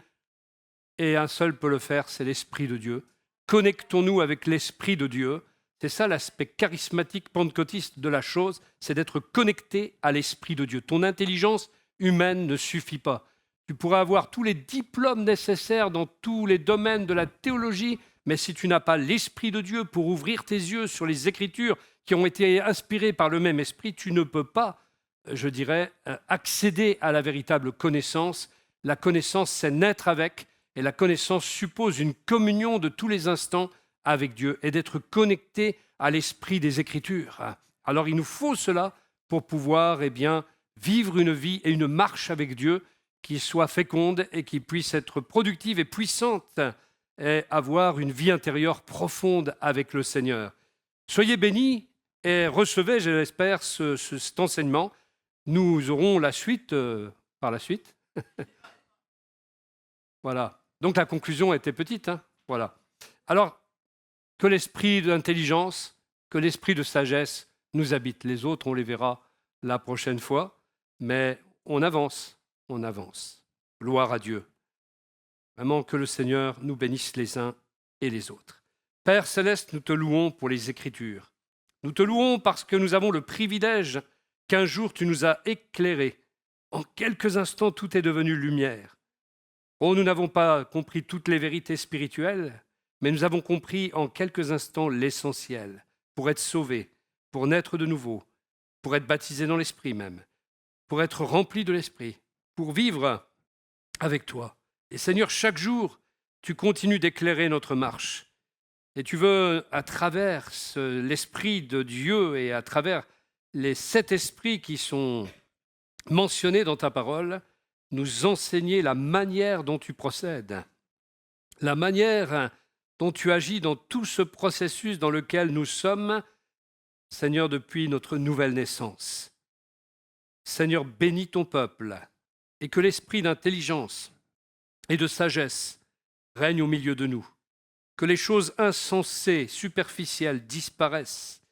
et un seul peut le faire, c'est l'Esprit de Dieu. Connectons-nous avec l'Esprit de Dieu. C'est ça l'aspect charismatique pentecôtiste de la chose, c'est d'être connecté à l'Esprit de Dieu. Ton intelligence humaine ne suffit pas. Tu pourras avoir tous les diplômes nécessaires dans tous les domaines de la théologie, mais si tu n'as pas l'Esprit de Dieu pour ouvrir tes yeux sur les Écritures qui ont été inspirées par le même Esprit, tu ne peux pas, accéder à la véritable connaissance. La connaissance, c'est naître avec, et la connaissance suppose une communion de tous les instants avec Dieu et d'être connecté à l'esprit des Écritures. Alors il nous faut cela pour pouvoir vivre une vie et une marche avec Dieu qui soit féconde et qui puisse être productive et puissante et avoir une vie intérieure profonde avec le Seigneur. Soyez bénis et recevez, je l'espère, cet enseignement. Nous aurons la suite par la suite. Voilà. Donc la conclusion était petite. Voilà. Alors, que l'esprit d'intelligence, que l'esprit de sagesse nous habite. Les autres, on les verra la prochaine fois. Mais on avance. Gloire à Dieu. Vraiment que le Seigneur nous bénisse les uns et les autres. Père Céleste, nous te louons pour les Écritures. Nous te louons parce que nous avons le privilège qu'un jour tu nous as éclairés. En quelques instants, tout est devenu lumière. Oh, nous n'avons pas compris toutes les vérités spirituelles, mais nous avons compris en quelques instants l'essentiel. Pour être sauvés, pour naître de nouveau, pour être baptisés dans l'Esprit même, pour être remplis de l'Esprit, pour vivre avec toi. Et Seigneur, chaque jour, tu continues d'éclairer notre marche. Et tu veux, à travers l'Esprit de Dieu et à travers les 7 esprits qui sont mentionnés dans ta parole, nous enseigner la manière dont tu procèdes, la manière dont tu agis dans tout ce processus dans lequel nous sommes, Seigneur, depuis notre nouvelle naissance. Seigneur, bénis ton peuple et que l'esprit d'intelligence et de sagesse règne au milieu de nous. Que les choses insensées, superficielles disparaissent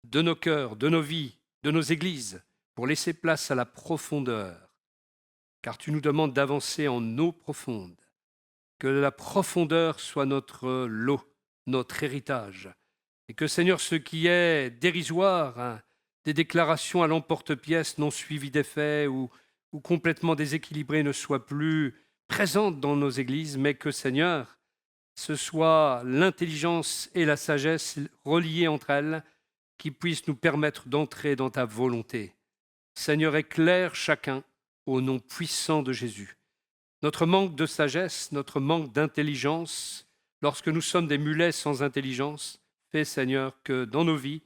de nos cœurs, de nos vies, de nos églises, pour laisser place à la profondeur. Car tu nous demandes d'avancer en eau profonde. Que la profondeur soit notre lot, notre héritage. Et que, Seigneur, ce qui est dérisoire, hein, des déclarations à l'emporte-pièce non suivies d'effets ou complètement déséquilibrées ne soient plus présentes dans nos églises, mais que, Seigneur, ce soit l'intelligence et la sagesse reliées entre elles qui puissent nous permettre d'entrer dans ta volonté. Seigneur, éclaire chacun au nom puissant de Jésus. Notre manque de sagesse, notre manque d'intelligence, lorsque nous sommes des mulets sans intelligence, fait, Seigneur, que dans nos vies,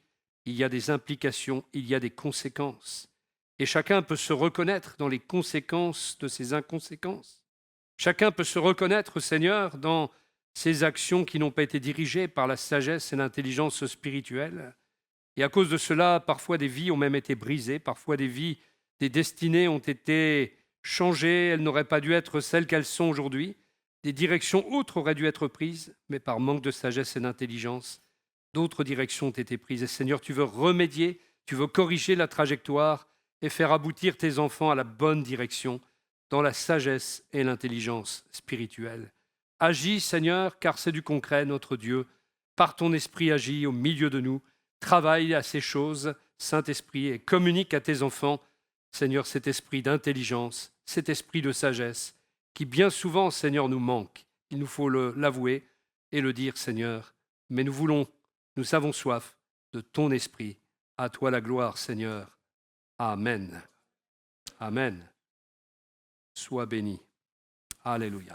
il y a des implications, il y a des conséquences. Et chacun peut se reconnaître dans les conséquences de ses inconséquences. Chacun peut se reconnaître, Seigneur, dans ces actions qui n'ont pas été dirigées par la sagesse et l'intelligence spirituelle. Et à cause de cela, parfois des vies ont même été brisées, parfois des vies, des destinées ont été changées, elles n'auraient pas dû être celles qu'elles sont aujourd'hui. Des directions autres auraient dû être prises, mais par manque de sagesse et d'intelligence, d'autres directions ont été prises. Et Seigneur, tu veux remédier, tu veux corriger la trajectoire et faire aboutir tes enfants à la bonne direction, dans la sagesse et l'intelligence spirituelle. Agis, Seigneur, car c'est du concret, notre Dieu. Par ton esprit, agis au milieu de nous. Travaille à ces choses, Saint-Esprit, et communique à tes enfants, Seigneur, cet esprit d'intelligence, cet esprit de sagesse, qui bien souvent, Seigneur, nous manque. Il nous faut l'avouer et le dire, Seigneur. Mais nous avons soif de ton esprit. À toi la gloire, Seigneur. Amen. Amen. Sois béni. Alléluia.